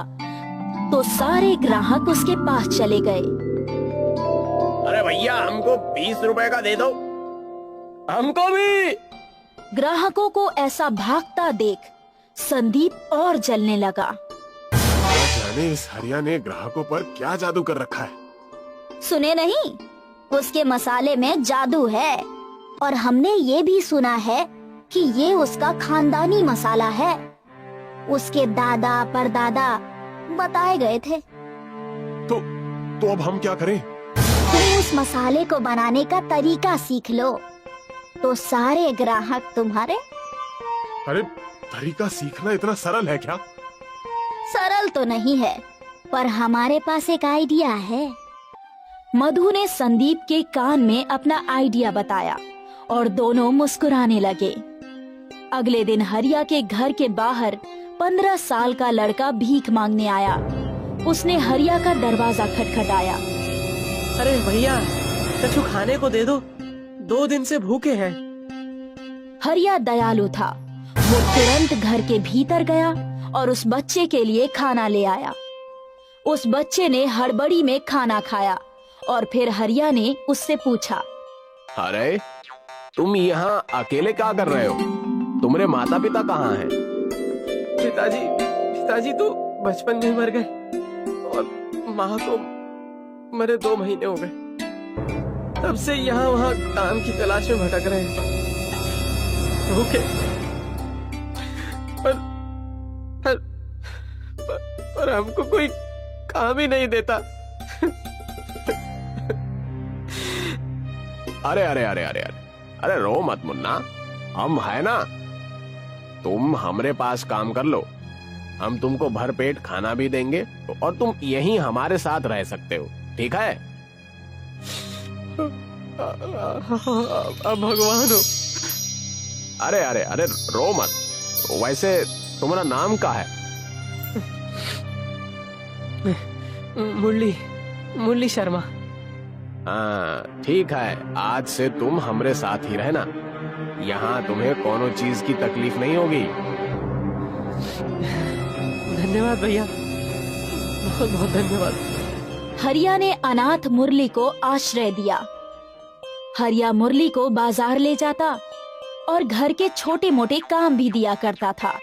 तो सारे ग्राहक उसके पास चले गए। अरे भैया, हमको 20 रुपए का दे दो, हमको भी। ग्राहकों को ऐसा भागता देख संदीप और जलने लगा। जाने इस हरिया ने ग्राहकों पर क्या जादू कर रखा है। सुने नहीं, उसके मसाले में जादू है, और हमने ये भी सुना है कि ये उसका खानदानी मसाला है। उसके दादा परदादा बताए गए थे। तो अब हम क्या करें? तुम उस मसाले को बनाने का तरीका सीख लो तो सारे ग्राहक तुम्हारे। अरे तरीका सीखना इतना सरल है क्या? सरल तो नहीं है, पर हमारे पास एक आइडिया है। मधु ने संदीप के कान में अपना आइडिया बताया और दोनों मुस्कुराने लगे। अगले दिन हरिया के घर के बाहर 15 साल का लड़का भीख मांगने आया। उसने हरिया का दरवाजा खटखटाया। अरे भैया, कुछ खाने को दे दो, 2 दिन से भूखे हैं। हरिया दयालु था। वो तुरंत घर के भीतर गया और उस बच्चे के लिए खाना ले आया। उस बच्चे ने हड़बड़ी में खाना खाया और फिर हरिया ने उससे पूछा, अरे तुम यहाँ अकेले क्या कर रहे हो? तुम्हारे माता पिता कहाँ हैं? पिताजी तो बचपन में मर गए और माँ को मरे 2 महीने हो गए। तब से यहाँ वहाँ काम की तलाश में भटक रहे हैं। भूखे पर हमको कोई काम ही नहीं देता। अरे रो मत मुन्ना, हम है ना। तुम हमरे पास काम कर लो, हम तुमको भर पेट खाना भी देंगे और तुम यहीं हमारे साथ रह सकते हो, ठीक है? भगवान हो। अरे अरे अरे रो मत। वैसे तुम्हारा नाम क्या है? मुरली शर्मा। हाँ ठीक है, आज से तुम हमरे साथ ही रहना। यहाँ तुम्हें कोनो चीज की तकलीफ नहीं होगी। धन्यवाद भैया, बहुत बहुत धन्यवाद। हरिया ने अनाथ मुरली को आश्रय दिया। हरिया मुरली को बाजार ले जाता और घर के छोटे मोटे काम भी दिया करता था।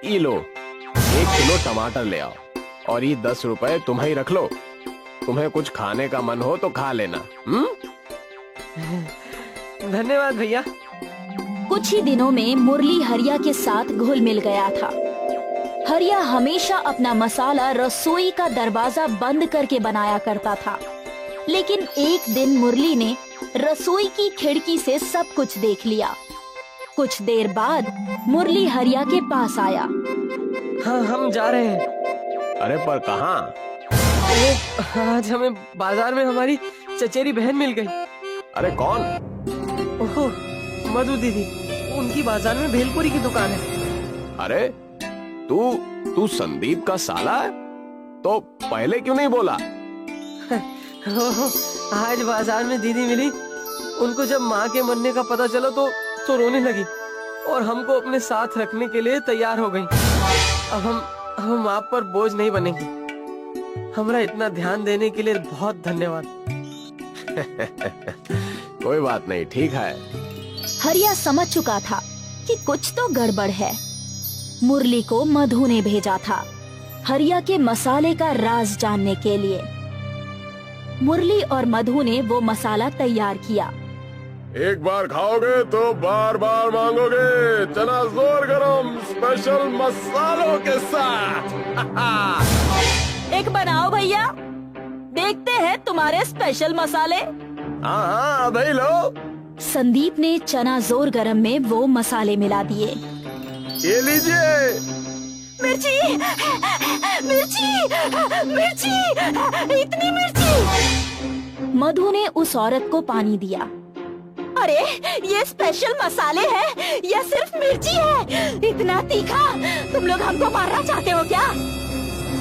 ये लो, 1 किलो टमाटर ले आओ और ये 10 रुपए तुम्हें ही रख लो। तुम्हें कुछ खाने का मन हो तो खा लेना। धन्यवाद भैया। कुछ ही दिनों में मुरली हरिया के साथ घुल मिल गया था। हरिया हमेशा अपना मसाला रसोई का दरवाजा बंद करके बनाया करता था, लेकिन एक दिन मुरली ने रसोई की खिड़की से सब कुछ देख लिया। कुछ देर बाद मुरली हरिया के पास आया। हाँ, हम जा रहे हैं। अरे पर कहाँ? आज हमें बाजार में हमारी चचेरी बहन मिल गई। अरे कौन? ओहो, मधु दीदी। उनकी बाजार में भेलपुरी की दुकान है। अरे तू संदीप का साला है? तो पहले क्यों नहीं बोला? ओहो, आज बाजार में दीदी मिली। उनको जब माँ के मरने का पता चला तो रोने लगी और हमको अपने साथ रखने के लिए तैयार हो गई। अब हम आप पर बोझ नहीं बनेंगे। हमारा इतना ध्यान देने के लिए बहुत धन्यवाद। कोई बात नहीं, ठीक है। हरिया समझ चुका था कि कुछ तो गड़बड़ है। मुरली को मधु ने भेजा था हरिया के मसाले का राज जानने के लिए। मुरली और मधु ने वो मसाला तैयार किया। एक बार खाओगे तो बार बार मांगोगे। चना जोर गरम स्पेशल मसालों के साथ। एक बनाओ भैया, देखते हैं तुम्हारे स्पेशल मसाले। हाँ भाई लो। संदीप ने चना जोर गरम में वो मसाले मिला दिए। ये लीजिए। मिर्ची, मिर्ची, मिर्ची, इतनी मिर्ची। मधु ने उस औरत को पानी दिया। अरे ये स्पेशल मसाले हैं या सिर्फ मिर्ची है? इतना तीखा? तुम लोग हमको मारना चाहते हो क्या?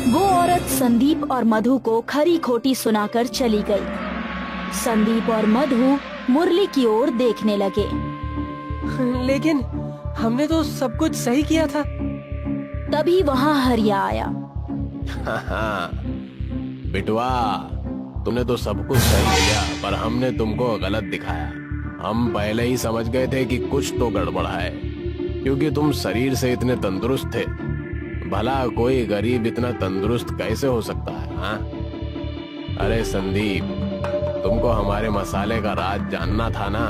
वो औरत संदीप और मधु को खरी खोटी सुनाकर चली गई। संदीप और मधु मुरली की ओर देखने लगे। लेकिन हमने तो सब कुछ सही किया था। तभी वहाँ हरिया आया। बिटवा, तुमने तो सब कुछ सही किया, पर हमने तुमको गलत दिखाया। हम पहले ही समझ गए थे कि कुछ तो गड़बड़ है, क्योंकि तुम शरीर से इतने तंदुरुस्त थे। भला कोई गरीब इतना तंदुरुस्त कैसे हो सकता है? हाँ? अरे संदीप, तुमको हमारे मसाले का राज जानना था ना,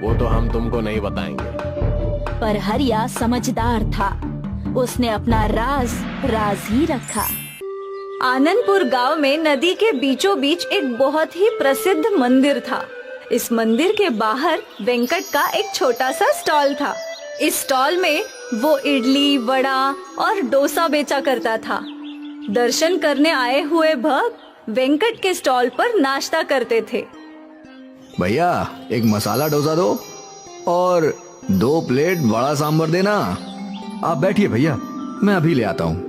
वो तो हम तुमको नहीं बताएंगे। पर हरिया समझदार था, उसने अपना राज ही रखा। आनंदपुर गांव में नदी के बीचों बीच एक बहुत ही प्रसिद्ध मंदिर था। इस मंदिर के बाहर वेंकट का एक छोटा सा स्टॉल था। इस स्टॉल में वो इडली, वड़ा और डोसा बेचा करता था। दर्शन करने आए हुए भक्त वेंकट के स्टॉल पर नाश्ता करते थे। भैया, एक मसाला डोसा दो और 2 प्लेट बड़ा सांभर देना। आप बैठिए भैया, मैं अभी ले आता हूँ।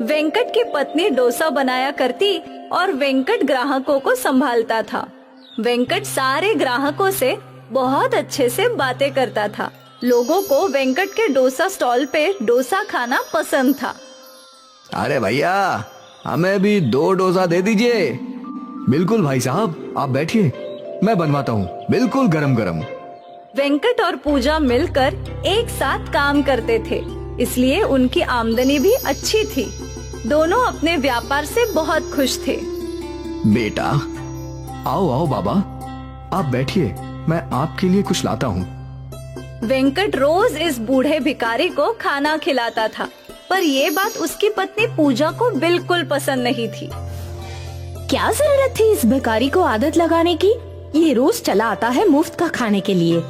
वेंकट की पत्नी डोसा बनाया करती और वेंकट ग्राहकों को संभालता था। वेंकट सारे ग्राहकों से बहुत अच्छे से बातें करता था। लोगों को वेंकट के डोसा स्टॉल पे डोसा खाना पसंद था। अरे भैया, हमें भी 2 डोसा दे दीजिए। बिल्कुल भाई साहब, आप बैठिए, मैं बनवाता हूँ, बिल्कुल गरम गरम। वेंकट और पूजा मिलकर एक साथ काम करते थे, इसलिए उनकी आमदनी भी अच्छी थी। दोनों अपने व्यापार से बहुत खुश थे। बेटा, आओ आओ बाबा, आप बैठिए, मैं आपके लिए कुछ लाता हूँ। वेंकट रोज इस बूढ़े भिखारी को खाना खिलाता था, पर ये बात उसकी पत्नी पूजा को बिल्कुल पसंद नहीं थी। क्या जरूरत थी इस भिखारी को आदत लगाने की? ये रोज चला आता है मुफ्त का खाने के लिए।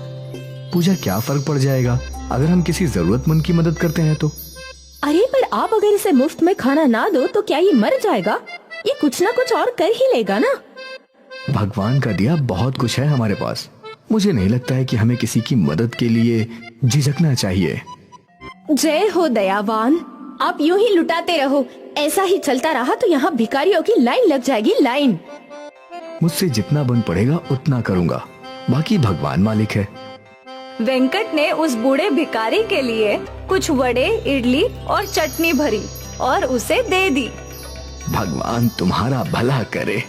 पूजा, क्या फर्क पड़ जाएगा अगर हम किसी जरूरतमंद की मदद करते हैं तो? अरे पर आप अगर इसे मुफ्त में खाना ना दो तो क्या ये मर जाएगा? ये कुछ ना कुछ और कर ही लेगा ना। भगवान का दिया बहुत कुछ है हमारे पास। मुझे नहीं लगता है कि हमें किसी की मदद के लिए झिझकना चाहिए। जय हो दयावान, आप यूं ही लुटाते रहो। ऐसा ही चलता रहा तो यहाँ भिखारियों की लाइन लग जाएगी, लाइन। मुझसे जितना बन पड़ेगा उतना करूँगा, बाकी भगवान मालिक है। वेंकट ने उस बूढ़े भिखारी के लिए कुछ वड़े, इडली और चटनी भरी और उसे दे दी। भगवान तुम्हारा भला करे।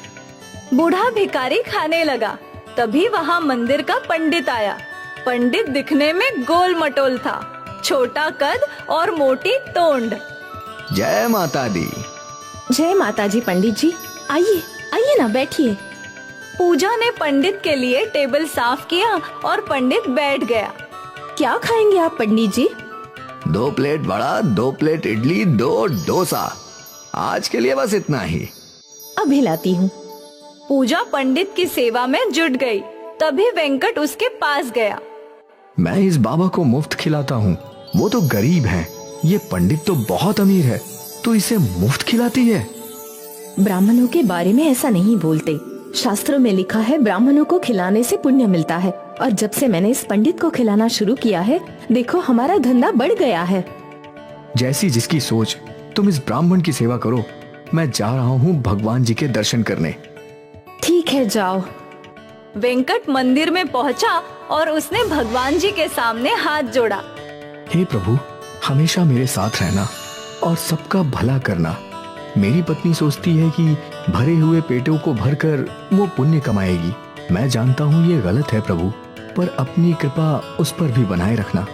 बूढ़ा भिखारी खाने लगा। तभी वहाँ मंदिर का पंडित आया। पंडित दिखने में गोल मटोल था, छोटा कद और मोटी तोंड। जय माता दी। जय माता जी। पंडित जी आइए, आइए ना, बैठिए। पूजा ने पंडित के लिए टेबल साफ किया और पंडित बैठ गया। क्या खाएंगे आप पंडित जी? 2 प्लेट वड़ा, 2 प्लेट इडली, 2 डोसा। आज के लिए बस इतना ही। अभी लाती हूँ। पूजा पंडित की सेवा में जुट गई। तभी वेंकट उसके पास गया। मैं इस बाबा को मुफ्त खिलाता हूँ, वो तो गरीब है। ये पंडित तो बहुत अमीर है, तो इसे मुफ्त खिलाती है। ब्राह्मणों के बारे में ऐसा नहीं बोलते। शास्त्रों में लिखा है ब्राह्मणों को खिलाने से पुण्य मिलता है। और जब से मैंने इस पंडित को खिलाना शुरू किया है, देखो हमारा धंधा बढ़ गया है। जैसी जिसकी सोच, तुम इस ब्राह्मण की सेवा करो। मैं जा रहा हूँ भगवान जी के दर्शन करने। ठीक है, जाओ। वेंकट मंदिर में पहुंचा और उसने भगवान जी के सामने हाथ जोड़ा। हे प्रभु, हमेशा मेरे साथ रहना और सबका भला करना। मेरी पत्नी सोचती है कि भरे हुए पेटों को भरकर वो पुण्य कमाएगी। मैं जानता हूँ ये गलत है प्रभु, पर अपनी कृपा उस पर भी बनाए रखना।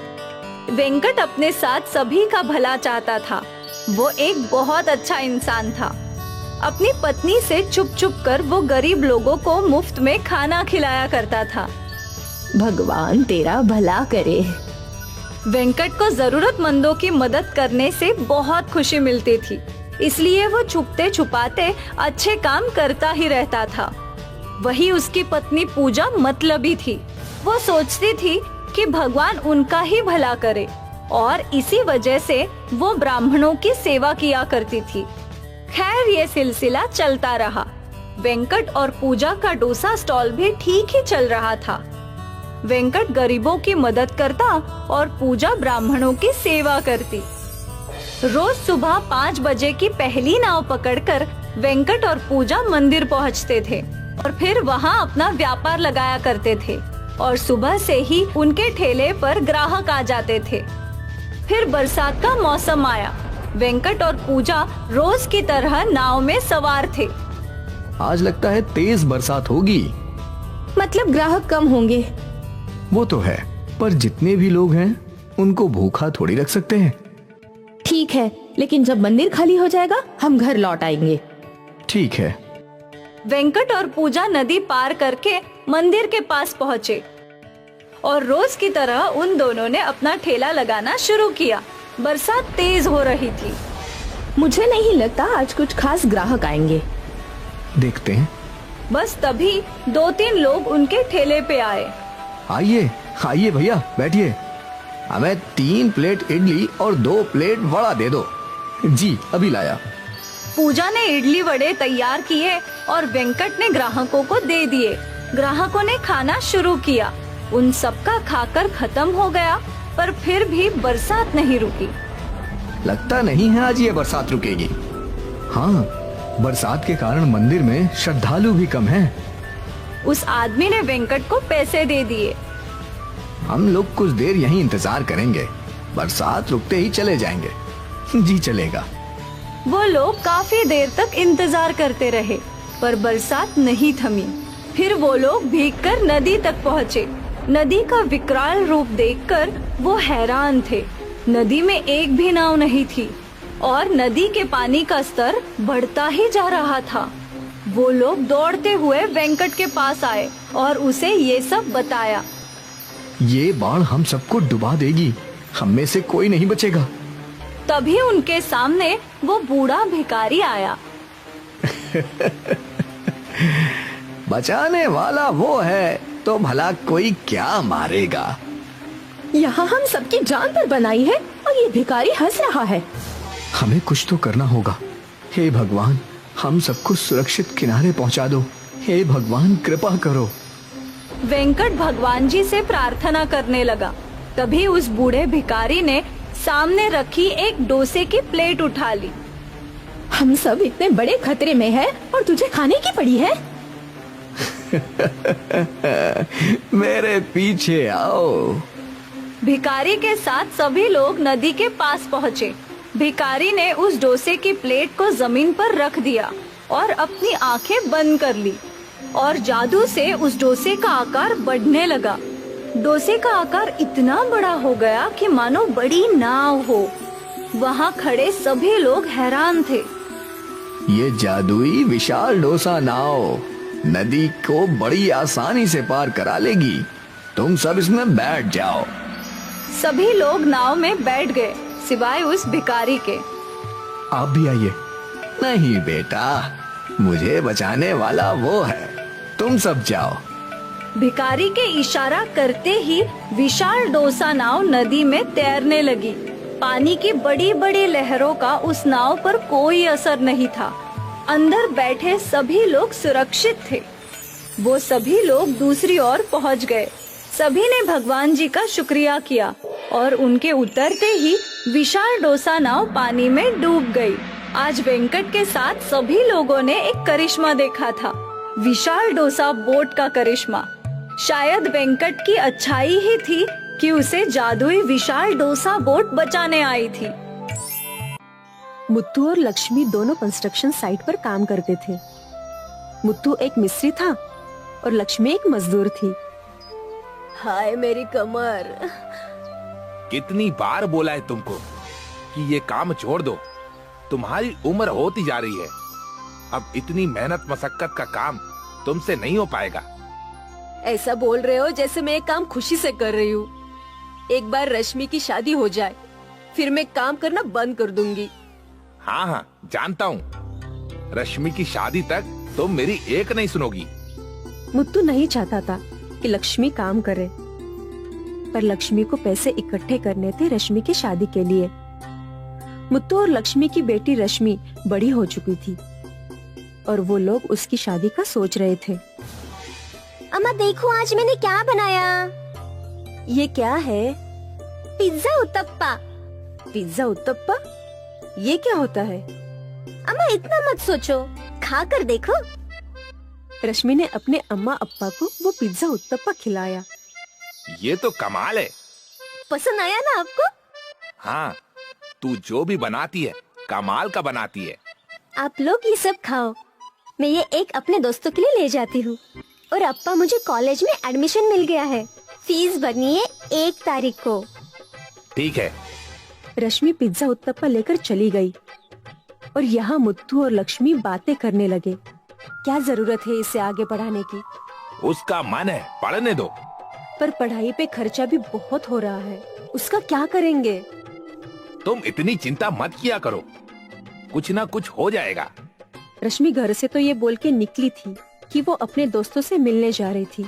वेंकट अपने साथ सभी का भला चाहता था। वो एक बहुत अच्छा इंसान था। अपनी पत्नी से चुप चुप कर वो गरीब लोगों को मुफ्त में खाना खिलाया करता था। भगवान तेरा भला करे। वेंकट को जरूरतमंदों की मदद करने से बहुत खुशी मिलती थी, इसलिए वो छुपते छुपाते अच्छे काम करता ही रहता था। वही उसकी पत्नी पूजा मतलबी थी। वो सोचती थी कि भगवान उनका ही भला करे और इसी वजह से वो ब्राह्मणों की सेवा किया करती थी। खैर, ये सिलसिला चलता रहा। वेंकट और पूजा का डोसा स्टॉल भी ठीक ही चल रहा था। वेंकट गरीबों की मदद करता और पूजा ब्राह्मणों की सेवा करती। रोज सुबह 5 बजे की पहली नाव पकड़कर वेंकट और पूजा मंदिर पहुंचते थे और फिर वहां अपना व्यापार लगाया करते थे और सुबह से ही उनके ठेले पर ग्राहक आ जाते थे। फिर बरसात का मौसम आया। वेंकट और पूजा रोज की तरह नाव में सवार थे। आज लगता है तेज बरसात होगी। मतलब ग्राहक कम होंगे। वो तो है, पर जितने भी लोग हैं उनको भूखा थोड़ी रख सकते हैं। ठीक है, लेकिन जब मंदिर खाली हो जाएगा हम घर लौट आएंगे। ठीक है। वेंकट और पूजा नदी पार करके मंदिर के पास पहुँचे और रोज की तरह उन दोनों ने अपना ठेला लगाना शुरू किया। बरसात तेज हो रही थी। मुझे नहीं लगता आज कुछ खास ग्राहक आएंगे। देखते हैं। बस तभी 2-3 लोग उनके ठेले पे आए। आइए आइए भैया, बैठिए। हमें 3 प्लेट इडली और 2 प्लेट वड़ा दे दो। जी, अभी लाया। पूजा ने इडली वड़े तैयार किए और वेंकट ने ग्राहकों को दे दिए। ग्राहकों ने खाना शुरू किया। उन सबका खाकर खत्म हो गया, पर फिर भी बरसात नहीं रुकी। लगता नहीं है आज ये बरसात रुकेगी। हाँ, बरसात के कारण मंदिर में श्रद्धालु भी कम हैं। उस आदमी ने वेंकट को पैसे दे दिए। हम लोग कुछ देर यहीं इंतजार करेंगे, बरसात रुकते ही चले जाएंगे। जी चलेगा। वो लोग काफी देर तक इंतजार करते रहे, पर बरसात नहीं थमी। फिर वो लोग भीगकर नदी तक पहुँचे। नदी का विकराल रूप देखकर वो हैरान थे। नदी में एक भी नाव नहीं थी और नदी के पानी का स्तर बढ़ता ही जा रहा था। वो लोग दौड़ते हुए वेंकट के पास आए और उसे ये सब बताया। ये बाढ़ हम सबको डुबा देगी, हम में से कोई नहीं बचेगा। तभी उनके सामने वो बूढ़ा भिखारी आया। बचाने वाला वो है तो भला कोई क्या मारेगा। यहाँ हम सबकी जान पर बनाई है और ये भिखारी हंस रहा है। हमें कुछ तो करना होगा। हे भगवान, हम सबको सुरक्षित किनारे पहुँचा दो। हे भगवान कृपा करो। वेंकट भगवान जी से प्रार्थना करने लगा। तभी उस बूढ़े भिखारी ने सामने रखी एक डोसे की प्लेट उठा ली। हम सब इतने बड़े खतरे में हैं और तुझे खाने की पड़ी है। मेरे पीछे आओ। भिखारी के साथ सभी लोग नदी के पास पहुँचे। भिखारी ने उस डोसे की प्लेट को जमीन पर रख दिया और अपनी आंखें बंद कर ली और जादू से उस डोसे का आकार बढ़ने लगा। डोसे का आकार इतना बड़ा हो गया कि मानो बड़ी नाव हो। वहाँ खड़े सभी लोग हैरान थे। ये जादुई विशाल डोसा नाव नदी को बड़ी आसानी से पार करा लेगी। तुम सब इसमें बैठ जाओ। सभी लोग नाव में बैठ गए सिवाय उस भिखारी के। आप भी आइए। नहीं बेटा, मुझे बचाने वाला वो है, तुम सब जाओ। भिखारी के इशारा करते ही विशाल डोसा नाव नदी में तैरने लगी। पानी की बड़ी बड़ी लहरों का उस नाव पर कोई असर नहीं था। अंदर बैठे सभी लोग सुरक्षित थे। वो सभी लोग दूसरी ओर पहुंच गए। सभी ने भगवान जी का शुक्रिया किया और उनके उतरते ही विशाल डोसा नाव पानी में डूब गई। आज वेंकट के साथ सभी लोगों ने एक करिश्मा देखा था, विशाल डोसा बोट का करिश्मा। शायद वेंकट की अच्छाई ही थी कि उसे जादुई विशाल डोसा बोट बचाने आई थी। मुत्तू और लक्ष्मी दोनों कंस्ट्रक्शन साइट पर काम करते थे। मुत्तू एक मिस्त्री था और लक्ष्मी एक मजदूर थी। हाय मेरी कमर। कितनी बार बोला है तुमको कि ये काम छोड़ दो, तुम्हारी उम्र होती जा रही है। अब इतनी मेहनत मशक्कत का काम तुमसे नहीं हो पाएगा। ऐसा बोल रहे हो जैसे मैं ये काम खुशी से कर रही हूँ। एक बार रश्मि की शादी हो जाए फिर मैं काम करना बंद कर दूंगी। हाँ हाँ जानता हूँ, रश्मि की शादी तक तुम मेरी एक नहीं सुनोगी। मुत्तू नहीं चाहता था कि लक्ष्मी काम करे, पर लक्ष्मी को पैसे इकट्ठे करने थे रश्मि की शादी के लिए। मुत्तू और लक्ष्मी की बेटी रश्मि बड़ी हो चुकी थी और वो लोग उसकी शादी का सोच रहे थे। अम्मा देखो आज मैंने क्या बनाया। ये क्या है? पिज्जा उत्तप्पा। पिज्जा उत्तप्पा? ये क्या होता है? अम्मा इतना मत सोचो, खा कर देखो। रश्मि ने अपने अम्मा अप्पा को वो पिज्जा उत्तप्पा खिलाया। ये तो कमाल है। पसंद आया ना आपको? हाँ, तू जो भी बनाती है कमाल का बनाती है। आप लोग ये सब खाओ, मैं ये एक अपने दोस्तों के लिए ले जाती हूँ। और अप्पा मुझे कॉलेज में एडमिशन मिल गया है, फीस भरनी है 1 तारीख को। ठीक है। रश्मि पिज्जा उत्तप्पा लेकर चली गई और यहाँ मुत्तू और लक्ष्मी बातें करने लगे। क्या जरूरत है इसे आगे बढ़ाने की? उसका मन है, पढ़ने दो। पर पढ़ाई पे खर्चा भी बहुत हो रहा है, उसका क्या करेंगे? तुम इतनी चिंता मत किया करो, कुछ ना कुछ हो जाएगा। रश्मि घर से तो ये बोल के निकली थी कि वो अपने दोस्तों से मिलने जा रही थी,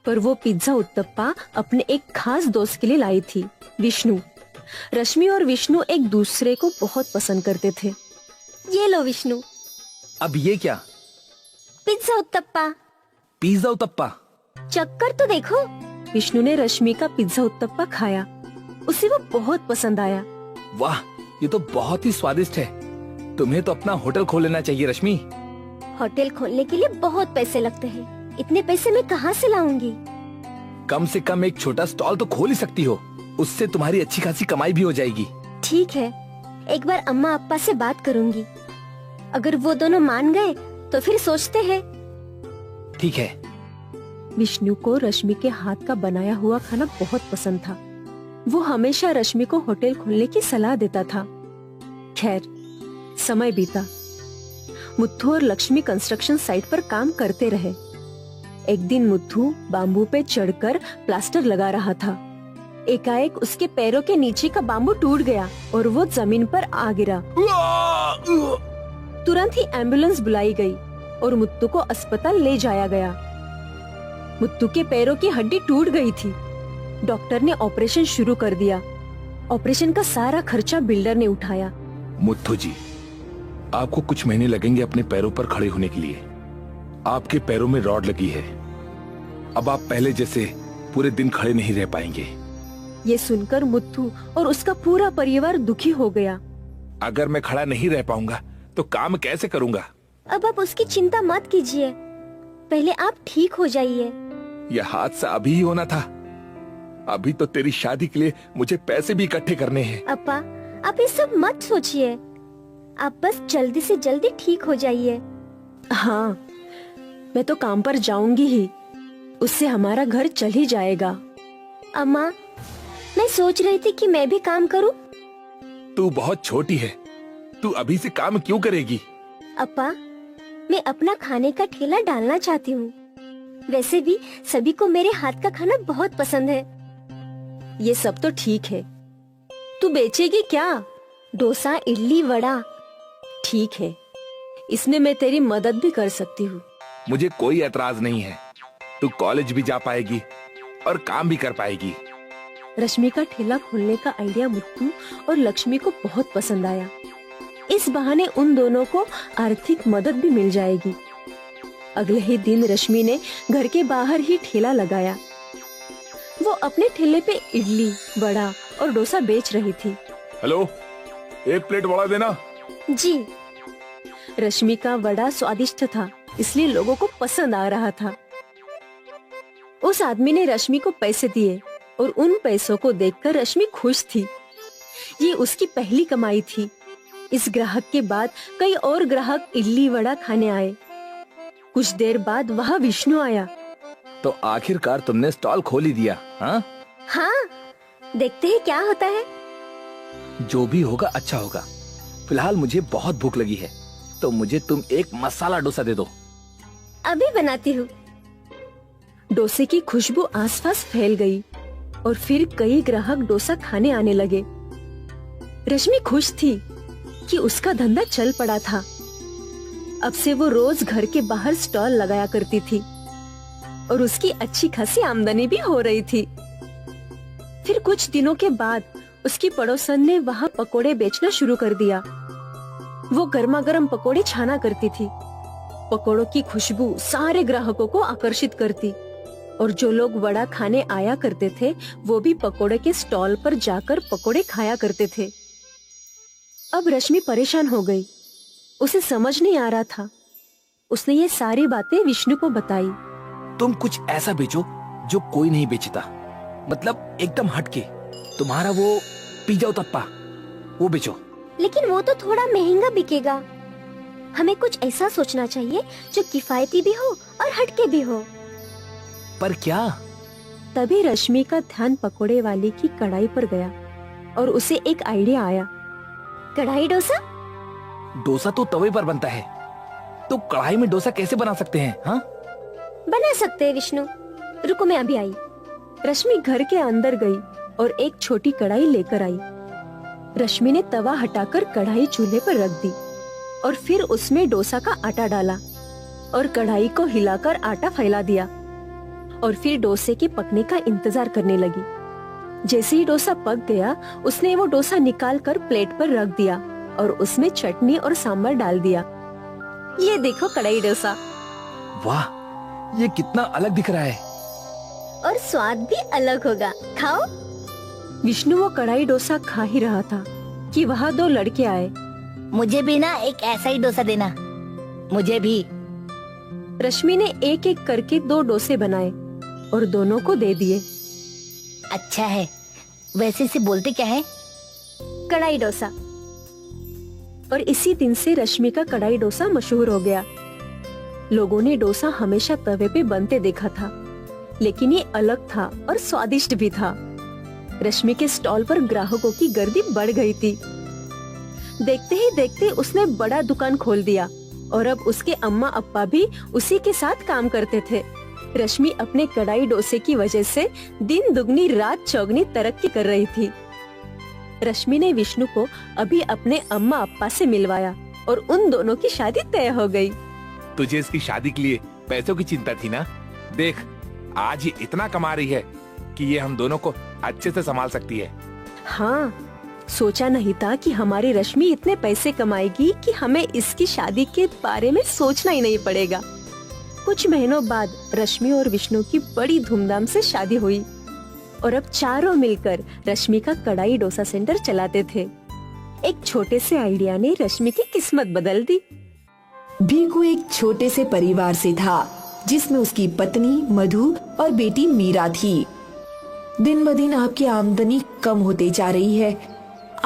पर वो पिज्जा उत्तप्पा अपने एक खास दोस्त के लिए लाई थी, विष्णु। रश्मि और विष्णु एक दूसरे को बहुत पसंद करते थे। ये लो विष्णु। अब ये क्या? पिज्जा उत्तप्पा। पिज्जा उत्तप्पा? चक्कर तो देखो। विष्णु ने रश्मि का पिज्जा उत्तप्पा खाया, उसे वो बहुत पसंद आया। वाह, ये तो बहुत ही स्वादिष्ट है। तुम्हें तो अपना होटल खोल लेना चाहिए रश्मि। होटल खोलने के लिए बहुत पैसे लगते हैं, इतने पैसे मैं कहाँ से लाऊंगी? कम से कम एक छोटा स्टॉल तो खोल ही सकती हो, उससे तुम्हारी अच्छी खासी कमाई भी हो जाएगी। ठीक है, एक बार अम्मा अप्पा से बात करूंगी, अगर वो दोनों मान गए तो फिर सोचते हैं। ठीक है। विष्णु को रश्मि के हाथ का बनाया हुआ खाना बहुत पसंद था। वो हमेशा रश्मि को होटल खोलने की सलाह देता था। खैर, समय बीता। मुत्थू और लक्ष्मी कंस्ट्रक्शन साइट पर काम करते रहे। एक दिन मुत्थू बाम्बू पे चढ़कर प्लास्टर लगा रहा था। एकाएक उसके पैरों के नीचे का बाम्बू टूट गया और वो जमीन पर आ गिरा। तुरंत ही एम्बुलेंस बुलाई गई और मुत्तू को अस्पताल ले जाया गया। मुत्तू के पैरों की हड्डी टूट गई थी। डॉक्टर ने ऑपरेशन शुरू कर दिया। ऑपरेशन का सारा खर्चा बिल्डर ने उठाया। मुत्थू जी, आपको कुछ महीने लगेंगे अपने पैरों पर खड़े होने के लिए। आपके पैरों में रॉड लगी है। अब आप पहले जैसे पूरे दिन खड़े नहीं रह पाएंगे। ये सुनकर मुत्थू और उसका पूरा परिवार दुखी हो गया। अगर मैं खड़ा नहीं रह पाऊंगा तो काम कैसे करूंगा? अब आप उसकी चिंता मत कीजिए, पहले आप ठीक हो जाइए। यह हादसा अभी ही होना था। अभी तो तेरी शादी के लिए मुझे पैसे भी इकट्ठे करने हैं। अप्पा, आप ये सब मत सोचिए, आप बस जल्दी से जल्दी ठीक हो जाइए। हाँ, मैं तो काम पर जाऊंगी ही, उससे हमारा घर चल ही जाएगा। अम्मा, मैं सोच रही थी कि मैं भी काम करूं। तू बहुत छोटी है, तू अभी से काम क्यों करेगी? अप्पा, मैं अपना खाने का ठेला डालना चाहती हूँ। वैसे भी सभी को मेरे हाथ का खाना बहुत पसंद है। ये सब तो ठीक है, तू बेचेगी क्या? डोसा, इडली, वड़ा। ठीक है, इसमें मैं तेरी मदद भी कर सकती हूँ। मुझे कोई एतराज नहीं है। तू कॉलेज भी जा पाएगी और काम भी कर पाएगी। रश्मि का ठेला खोलने का आइडिया मुत्तू और लक्ष्मी को बहुत पसंद आया। इस बहाने उन दोनों को आर्थिक मदद भी मिल जाएगी। अगले ही दिन रश्मि ने घर के बाहर ही ठेला लगाया। वो अपने ठेले पे इडली, वड़ा और डोसा बेच रही थी। हेलो, 1 प्लेट वड़ा देना। जी। रश्मि का वड़ा स्वादिष्ट था, इसलिए लोगों को पसंद आ रहा था। उस आदमी ने रश्मि को पैसे दिए और उन पैसों को देखकर रश्मि खुश थी। ये उसकी पहली कमाई थी। इस ग्राहक के बाद कई और ग्राहक इडली वड़ा खाने आए। कुछ देर बाद वहाँ विष्णु आया। तो आखिरकार तुमने स्टॉल खोल ही दिया? हाँ हाँ, देखते हैं क्या होता है। जो भी होगा अच्छा होगा। फिलहाल मुझे बहुत भूख लगी है, तो मुझे तुम एक मसाला डोसा दे दो। अभी बनाती हूँ। डोसे की खुशबू आसपास फैल गई और फिर कई ग्राहक डोसा खाने आने लगे। रश्मि खुश थी कि उसका धंधा चल पड़ा था। अब से वो रोज घर के बाहर स्टॉल लगाया करती थी और उसकी अच्छी खासी आमदनी भी हो रही थी। फिर कुछ दिनों के बाद उसकी पड़ोसन ने वहाँ पकोड़े बेचना शुरू कर दिया। वो गर्मा गर्म पकोड़े छाना करती थी। पकोड़ों की खुशबू सारे ग्राहकों को आकर्षित करती और जो लोग वड़ा खाने आया करते थे वो भी पकोड़े के स्टॉल पर जाकर पकोड़े खाया करते थे। अब रश्मि परेशान हो गई। उसे समझ नहीं आ रहा था। उसने ये सारी बातें विष्णु को बताई। तुम कुछ ऐसा बेचो जो कोई नहीं बेचता, मतलब एकदम हटके। तुम्हारा वो पिज्जा उत्तप्पा, वो बेचो। लेकिन वो तो थोड़ा महंगा बिकेगा। हमें कुछ ऐसा सोचना चाहिए जो किफायती भी हो और हटके भी हो। पर क्या? तभी रश्मि का ध्यान पकोड़े वाले की कढ़ाई पर गया और उसे एक आइडिया आया। कढ़ाई डोसा? डोसा तो तवे पर बनता है, तो कढ़ाई में डोसा कैसे बना सकते हैं? हाँ, बना सकते हैं विष्णु। रुको, मैं अभी आई। रश्मि घर के अंदर गई और एक छोटी कढ़ाई लेकर आई। रश्मि ने तवा हटाकर कढ़ाई चूल्हे पर रख दी और फिर उसमें डोसा का आटा डाला और कढ़ाई को हिलाकर आटा फैला दिया और फिर डोसे के पकने का इंतजार करने लगी। जैसे ही डोसा पक गया, उसने वो डोसा निकालकर प्लेट पर रख दिया और उसमें चटनी और सांभर डाल दिया। ये देखो कढ़ाई डोसा। वाह, ये कितना अलग दिख रहा है और स्वाद भी अलग होगा। खाओ। विष्णु वो कढ़ाई डोसा खा ही रहा था कि वहाँ 2 लड़के आए। मुझे भी ना एक ऐसा ही डोसा देना। मुझे भी। रश्मि ने एक एक करके 2 डोसे बनाए और दोनों को दे दिए। अच्छा है। वैसे इसे बोलते क्या है? कढ़ाई डोसा। और इसी दिन से रश्मि का कढ़ाई डोसा मशहूर हो गया। लोगों ने डोसा हमेशा तवे पे बनते देखा था, लेकिन ये अलग था और स्वादिष्ट भी था। रश्मि के स्टॉल पर ग्राहकों की गर्दी बढ़ गई थी। देखते ही देखते उसने बड़ा दुकान खोल दिया और अब उसके अम्मा अप्पा भी उसी के साथ काम करते थे। रश्मि अपने कढ़ाई डोसे की वजह से दिन दुगनी रात चौगनी तरक्की कर रही थी। रश्मि ने विष्णु को अभी अपने अम्मा अप्पा से मिलवाया और उन दोनों की शादी तय हो गई। तुझे इसकी शादी के लिए पैसों की चिंता थी ना? देख, आज ये इतना कमा रही है कि ये हम दोनों को अच्छे से संभाल सकती है। हाँ, सोचा नहीं था कि हमारी रश्मि इतने पैसे कमाएगी कि हमें इसकी शादी के बारे में सोचना ही नहीं पड़ेगा। कुछ महीनों बाद रश्मि और विष्णु की बड़ी धूमधाम से शादी हुई और अब चारों मिलकर रश्मि का कढ़ाई डोसा सेंटर चलाते थे। एक छोटे से आइडिया ने रश्मि की किस्मत बदल दी। भीखू एक छोटे से परिवार से था जिसमें उसकी पत्नी मधु और बेटी मीरा थी। दिन ब दिन आपकी आमदनी कम होते जा रही है।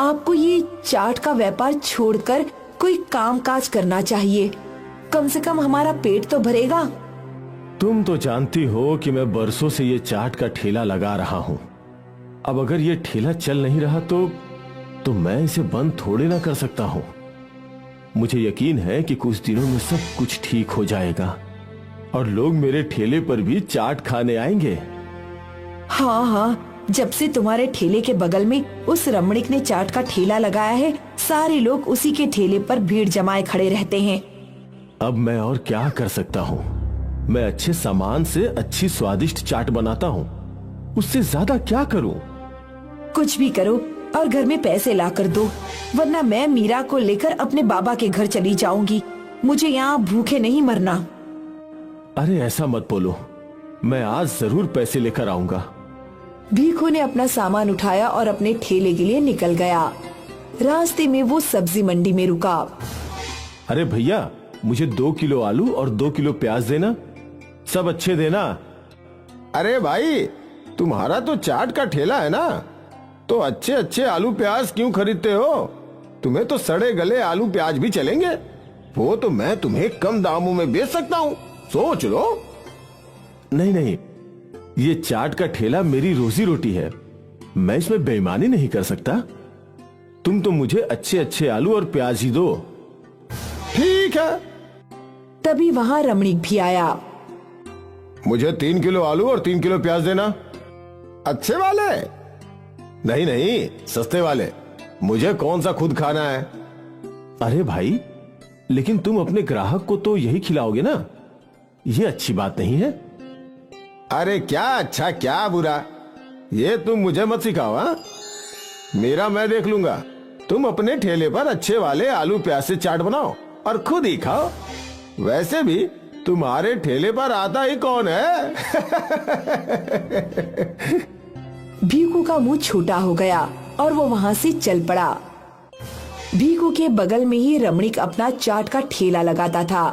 आपको ये चाट का व्यापार छोड़कर कोई काम काज करना चाहिए। कम से कम हमारा पेट तो भरेगा। तुम तो जानती हो कि मैं बरसों से ये चाट का ठेला लगा रहा हूँ। अब अगर ये ठेला चल नहीं रहा तो मैं इसे बंद थोड़े ना कर सकता हूँ। मुझे यकीन है कि कुछ दिनों में सब कुछ ठीक हो जाएगा और लोग मेरे ठेले पर भी चाट खाने आएंगे। हाँ हाँ, जब से तुम्हारे ठेले के बगल में उस रमणीक ने चाट का ठेला लगाया है, सारे लोग उसी के ठेले पर भीड़ जमाए खड़े रहते हैं। अब मैं और क्या कर सकता हूँ? मैं अच्छे सामान से अच्छी स्वादिष्ट चाट बनाता हूँ। उससे ज्यादा क्या करूँ? कुछ भी करो और घर में पैसे ला कर दो, वरना मैं मीरा को लेकर अपने बाबा के घर चली जाऊंगी। मुझे यहाँ भूखे नहीं मरना। अरे ऐसा मत बोलो, मैं आज जरूर पैसे लेकर आऊंगा। भीखू ने अपना सामान उठाया और अपने ठेले के लिए निकल गया। रास्ते में वो सब्जी मंडी में रुका। अरे भैया, मुझे 2 किलो आलू और 2 किलो प्याज देना, सब अच्छे देना। अरे भाई, तुम्हारा तो चाट का ठेला है ना, तो अच्छे अच्छे आलू प्याज क्यों खरीदते हो? तुम्हें तो सड़े गले आलू प्याज भी चलेंगे। वो तो मैं तुम्हें कम दामों में बेच सकता हूँ, सोच लो। नहीं नहीं, ये चाट का ठेला मेरी रोजी रोटी है, मैं इसमें बेईमानी नहीं कर सकता। तुम तो मुझे अच्छे अच्छे आलू और प्याज ही दो। ठीक है। तभी वहाँ रमणीक भी आया। मुझे 3 किलो आलू और 3 किलो प्याज देना। अच्छे वाले? नहीं नहीं, सस्ते वाले। मुझे कौन सा खुद खाना है? अरे भाई, लेकिन तुम अपने ग्राहक को तो यही खिलाओगे ना, ये अच्छी बात नहीं है। अरे क्या अच्छा क्या बुरा, ये तुम मुझे मत सिखाओ। हाँ, मेरा मैं देख लूंगा। तुम अपने ठेले पर अच्छे वाले आलू प्याज से चाट बनाओ और खुद ही खाओ। वैसे भी तुम्हारे ठेले पर आता ही कौन है? भीखू का मुंह छोटा हो गया और वो वहाँ से चल पड़ा। भीखू के बगल में ही रमणीक अपना चाट का ठेला लगाता था।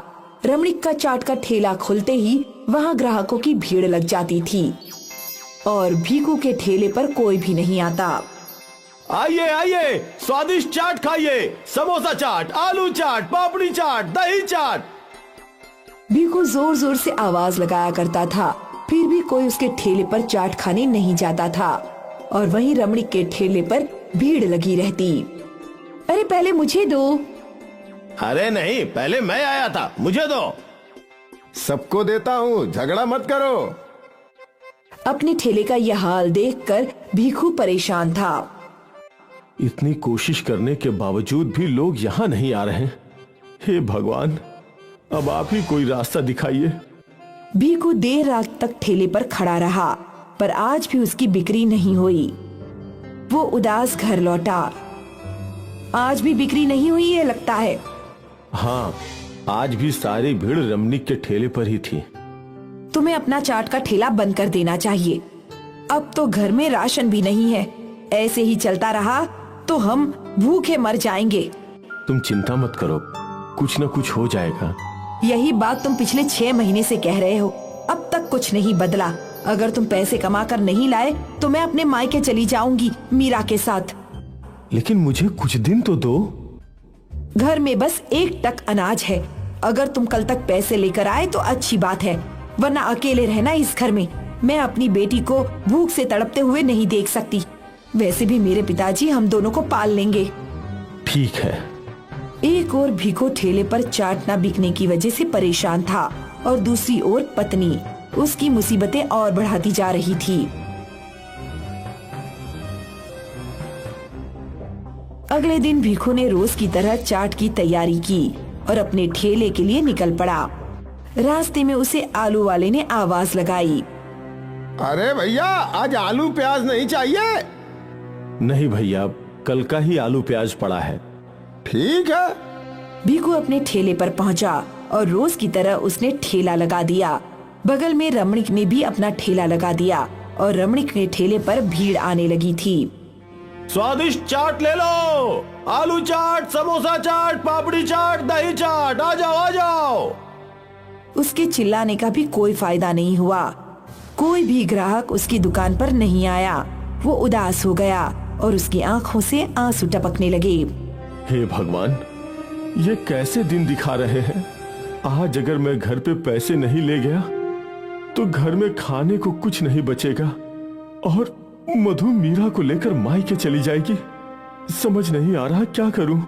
रमणीक का चाट का ठेला खुलते ही वहाँ ग्राहकों की भीड़ लग जाती थी और भीखू के ठेले पर कोई भी नहीं आता। आइए आइए, स्वादिष्ट चाट खाइए, समोसा चाट, आलू चाट, पापड़ी चाट, दही चाट। भीखू जोर जोर से आवाज लगाया करता था, फिर भी कोई उसके ठेले पर चाट खाने नहीं जाता था और वहीं रमणीक के ठेले पर भीड़ लगी रहती। अरे पहले मुझे दो। अरे नहीं, पहले मैं आया था, मुझे दो। सबको देता हूँ, झगड़ा मत करो। अपने ठेले का यह हाल देखकर भीखू परेशान था। इतनी कोशिश करने के बावजूद भी लोग यहाँ नहीं आ रहे। हे भगवान, अब आप ही कोई रास्ता दिखाइए। भीखू देर रात तक ठेले पर खड़ा रहा, पर आज भी उसकी बिक्री नहीं हुई। वो उदास घर लौटा। आज भी बिक्री नहीं हुई है लगता है। हाँ, आज भी सारी भीड़ रमणीक के ठेले पर ही थी। तुम्हें अपना चाट का ठेला बंद कर देना चाहिए। अब तो घर में राशन भी नहीं है। ऐसे ही चलता रहा तो हम भूखे मर जाएंगे। तुम चिंता मत करो, कुछ न कुछ हो जाएगा। यही बात तुम पिछले 6 महीने से कह रहे हो, अब तक कुछ नहीं बदला। अगर तुम पैसे कमा कर नहीं लाए तो मैं अपने मायके चली जाऊंगी मीरा के साथ। लेकिन मुझे कुछ दिन तो दो। घर में बस 1 टक अनाज है। अगर तुम कल तक पैसे लेकर आए तो अच्छी बात है, वरना अकेले रहना इस घर में। मैं अपनी बेटी को भूख से तड़पते हुए नहीं देख सकती। वैसे भी मेरे पिताजी हम दोनों को पाल लेंगे। ठीक है। एक ओर भीखू ठेले पर चाट न बिकने की वजह से परेशान था और दूसरी ओर पत्नी उसकी मुसीबतें और बढ़ाती जा रही थी। अगले दिन भीखू ने रोज की तरह चाट की तैयारी की और अपने ठेले के लिए निकल पड़ा। रास्ते में उसे आलू वाले ने आवाज लगाई। अरे भैया, आज आलू प्याज नहीं चाहिए? नहीं भैया, कल का ही आलू प्याज पड़ा है। ठीक है। भीखू अपने ठेले पर पहुंचा और रोज की तरह उसने ठेला लगा दिया। बगल में रमणीक ने भी अपना ठेला लगा दिया और रमणीक के ठेले पर भीड़ आने लगी थी। स्वादिष्ट चाट ले लो, आलू चाट, समोसा चाट, पापड़ी चाट, दही चाट, आ जाओ आ जाओ। उसके चिल्लाने का भी कोई फायदा नहीं हुआ। कोई भी ग्राहक उसकी दुकान पर नहीं आया। वो उदास हो गया और उसकी आंखों से आंसू टपकने लगे। हे भगवान, ये कैसे दिन दिखा रहे हैं। आज अगर मैं घर पे पैसे नहीं ले गया तो घर में खाने को कुछ नहीं बचेगा और मधु मीरा को लेकर मायके चली जाएगी। समझ नहीं आ रहा क्या करूं।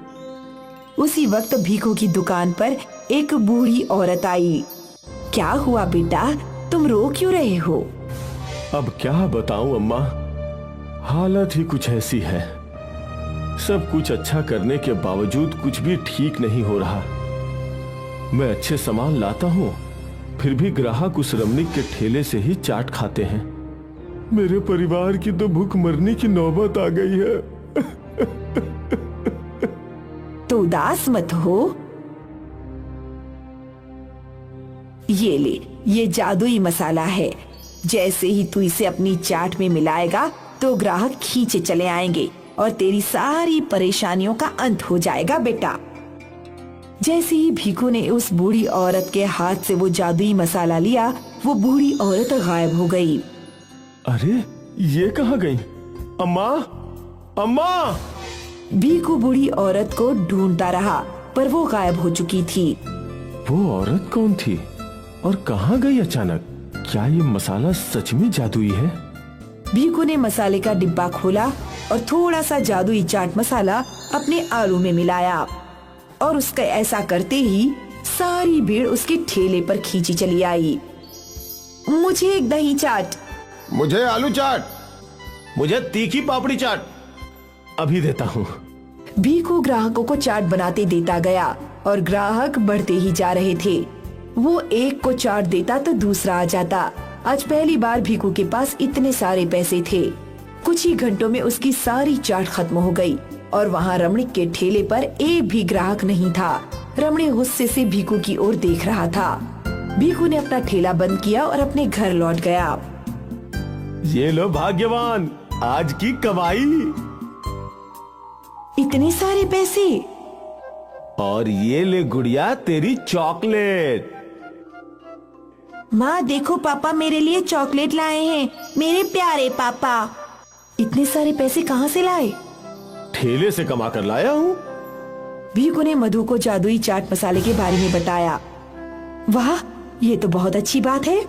उसी वक्त भीखू की दुकान पर एक बूढ़ी औरत आई। क्या हुआ बेटा, तुम रो क्यों रहे हो? अब क्या बताऊं अम्मा, हालत ही कुछ ऐसी है। सब कुछ अच्छा करने के बावजूद कुछ भी ठीक नहीं हो रहा। मैं अच्छे सामान लाता हूँ, फिर भी ग्राहक उस रमणीक के ठेले से ही चाट खाते हैं। मेरे परिवार की तो भूख मरने की नौबत आ गई है। तो उदास मत हो। ये ले, ये जादुई मसाला है। जैसे ही तू इसे अपनी चाट में मिलाएगा तो ग्राहक खींचे चले आएंगे और तेरी सारी परेशानियों का अंत हो जाएगा बेटा। जैसे ही भीखू ने उस बूढ़ी औरत के हाथ से वो जादुई मसाला लिया, वो बूढ़ी औरत गायब हो गई। अरे ये कहाँ गई? अम्मा, अम्मा! भीखू बूढ़ी औरत को ढूंढता रहा पर वो गायब हो चुकी थी। वो औरत कौन थी और कहाँ गई अचानक? क्या ये मसाला सच में जादुई है? भीखू ने मसाले का डिब्बा खोला और थोड़ा सा जादुई चाट मसाला अपने आलू में मिलाया और उसका ऐसा करते ही सारी भीड़ उसके ठेले पर खींची चली आई। मुझे एक दही चाट, मुझे आलू चाट, मुझे तीखी पापड़ी चाट। अभी देता हूँ। भीखू ग्राहकों को चाट बनाते देता गया और ग्राहक बढ़ते ही जा रहे थे। वो एक को चाट देता तो दूसरा आ जाता। आज पहली बार भीखू के पास इतने सारे पैसे थे। कुछ ही घंटों में उसकी सारी चाट खत्म हो गई और वहाँ रमणीक के ठेले पर एक भी ग्राहक नहीं था। रमणीक गुस्से से भीखू की ओर देख रहा था। भीखू ने अपना ठेला बंद किया और अपने घर लौट गया। ये लो भाग्यवान, आज की कमाई। इतने सारे पैसे। और ये ले गुड़िया तेरी चॉकलेट। माँ देखो, पापा मेरे लिए चॉकलेट लाए हैं। मेरे प्यारे पापा। इतने सारे पैसे कहाँ से लाए? ठेले से कमा कर लाया हूँ। भीखू ने मधु को जादुई चाट मसाले के बारे में बताया। वाह, ये तो बहुत अच्छी बात है।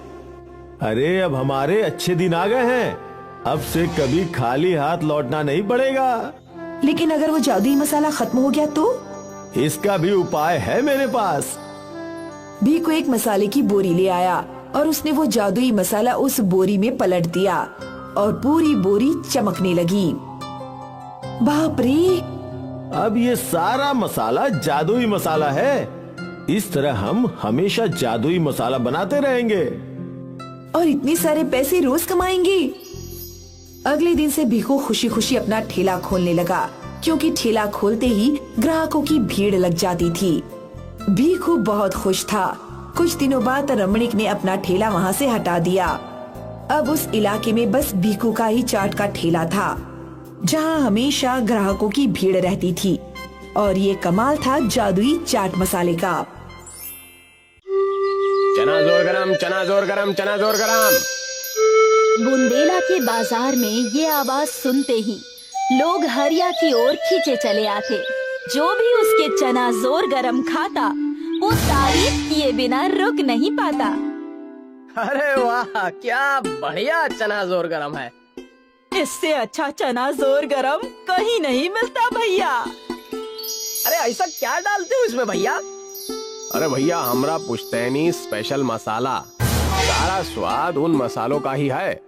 अरे अब हमारे अच्छे दिन आ गए हैं। अब से कभी खाली हाथ लौटना नहीं पड़ेगा। लेकिन अगर वो जादुई मसाला खत्म हो गया तो? इसका भी उपाय है मेरे पास। भीखू एक मसाले की बोरी ले आया और उसने वो जादुई मसाला उस बोरी में पलट दिया और पूरी बोरी चमकने लगी। बाप रे! अब ये सारा मसाला जादुई मसाला है। इस तरह हम हमेशा जादुई मसाला बनाते रहेंगे और इतने सारे पैसे रोज कमाएंगे। अगले दिन से भीखू खुशी खुशी अपना ठेला खोलने लगा, क्योंकि ठेला खोलते ही ग्राहकों की भीड़ लग जाती थी। भीखू बहुत खुश था। कुछ दिनों बाद रमणीक ने अपना ठेला वहाँ से हटा दिया। अब उस इलाके में बस भीखू का ही चाट का ठेला था, जहाँ हमेशा ग्राहकों की भीड़ रहती थी। और ये कमाल था जादुई चाट मसाले का। चना जोर गरम, चना जोर गरम, चना जोर गरम। बुंदेला के बाजार में ये आवाज सुनते ही लोग हरिया की ओर खींचे चले आते। जो भी उसके चना जोर गरम खाता, वो तारीफ किए बिना रुक नहीं पाता। अरे वाह, क्या बढ़िया चना जोर गरम है। इससे अच्छा चना जोर गरम कहीं नहीं मिलता भैया। अरे ऐसा क्या डालते हो इसमें भैया? अरे भैया, हमरा पुश्तैनी स्पेशल मसाला। सारा स्वाद उन मसालों का ही है।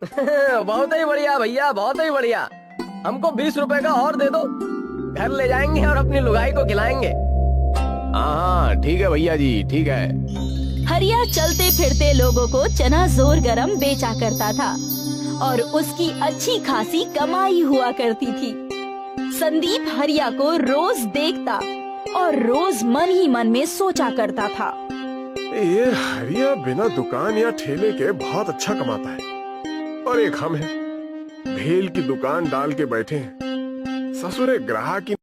बहुत ही बढ़िया भैया, बहुत ही बढ़िया। हमको 20 रुपए का और दे दो, घर ले जाएंगे और अपनी लुगाई को खिलाएंगे। हाँ ठीक है भैया जी, ठीक है। हरिया चलते फिरते लोगों को चना जोर गरम बेचा करता था और उसकी अच्छी खासी कमाई हुआ करती थी। संदीप हरिया को रोज देखता और रोज मन ही मन में सोचा करता था, ये हरिया बिना दुकान या ठेले के बहुत अच्छा कमाता है और एक हम हैं, भेल की दुकान डाल के बैठे हैं। ससुरे ग्राहक की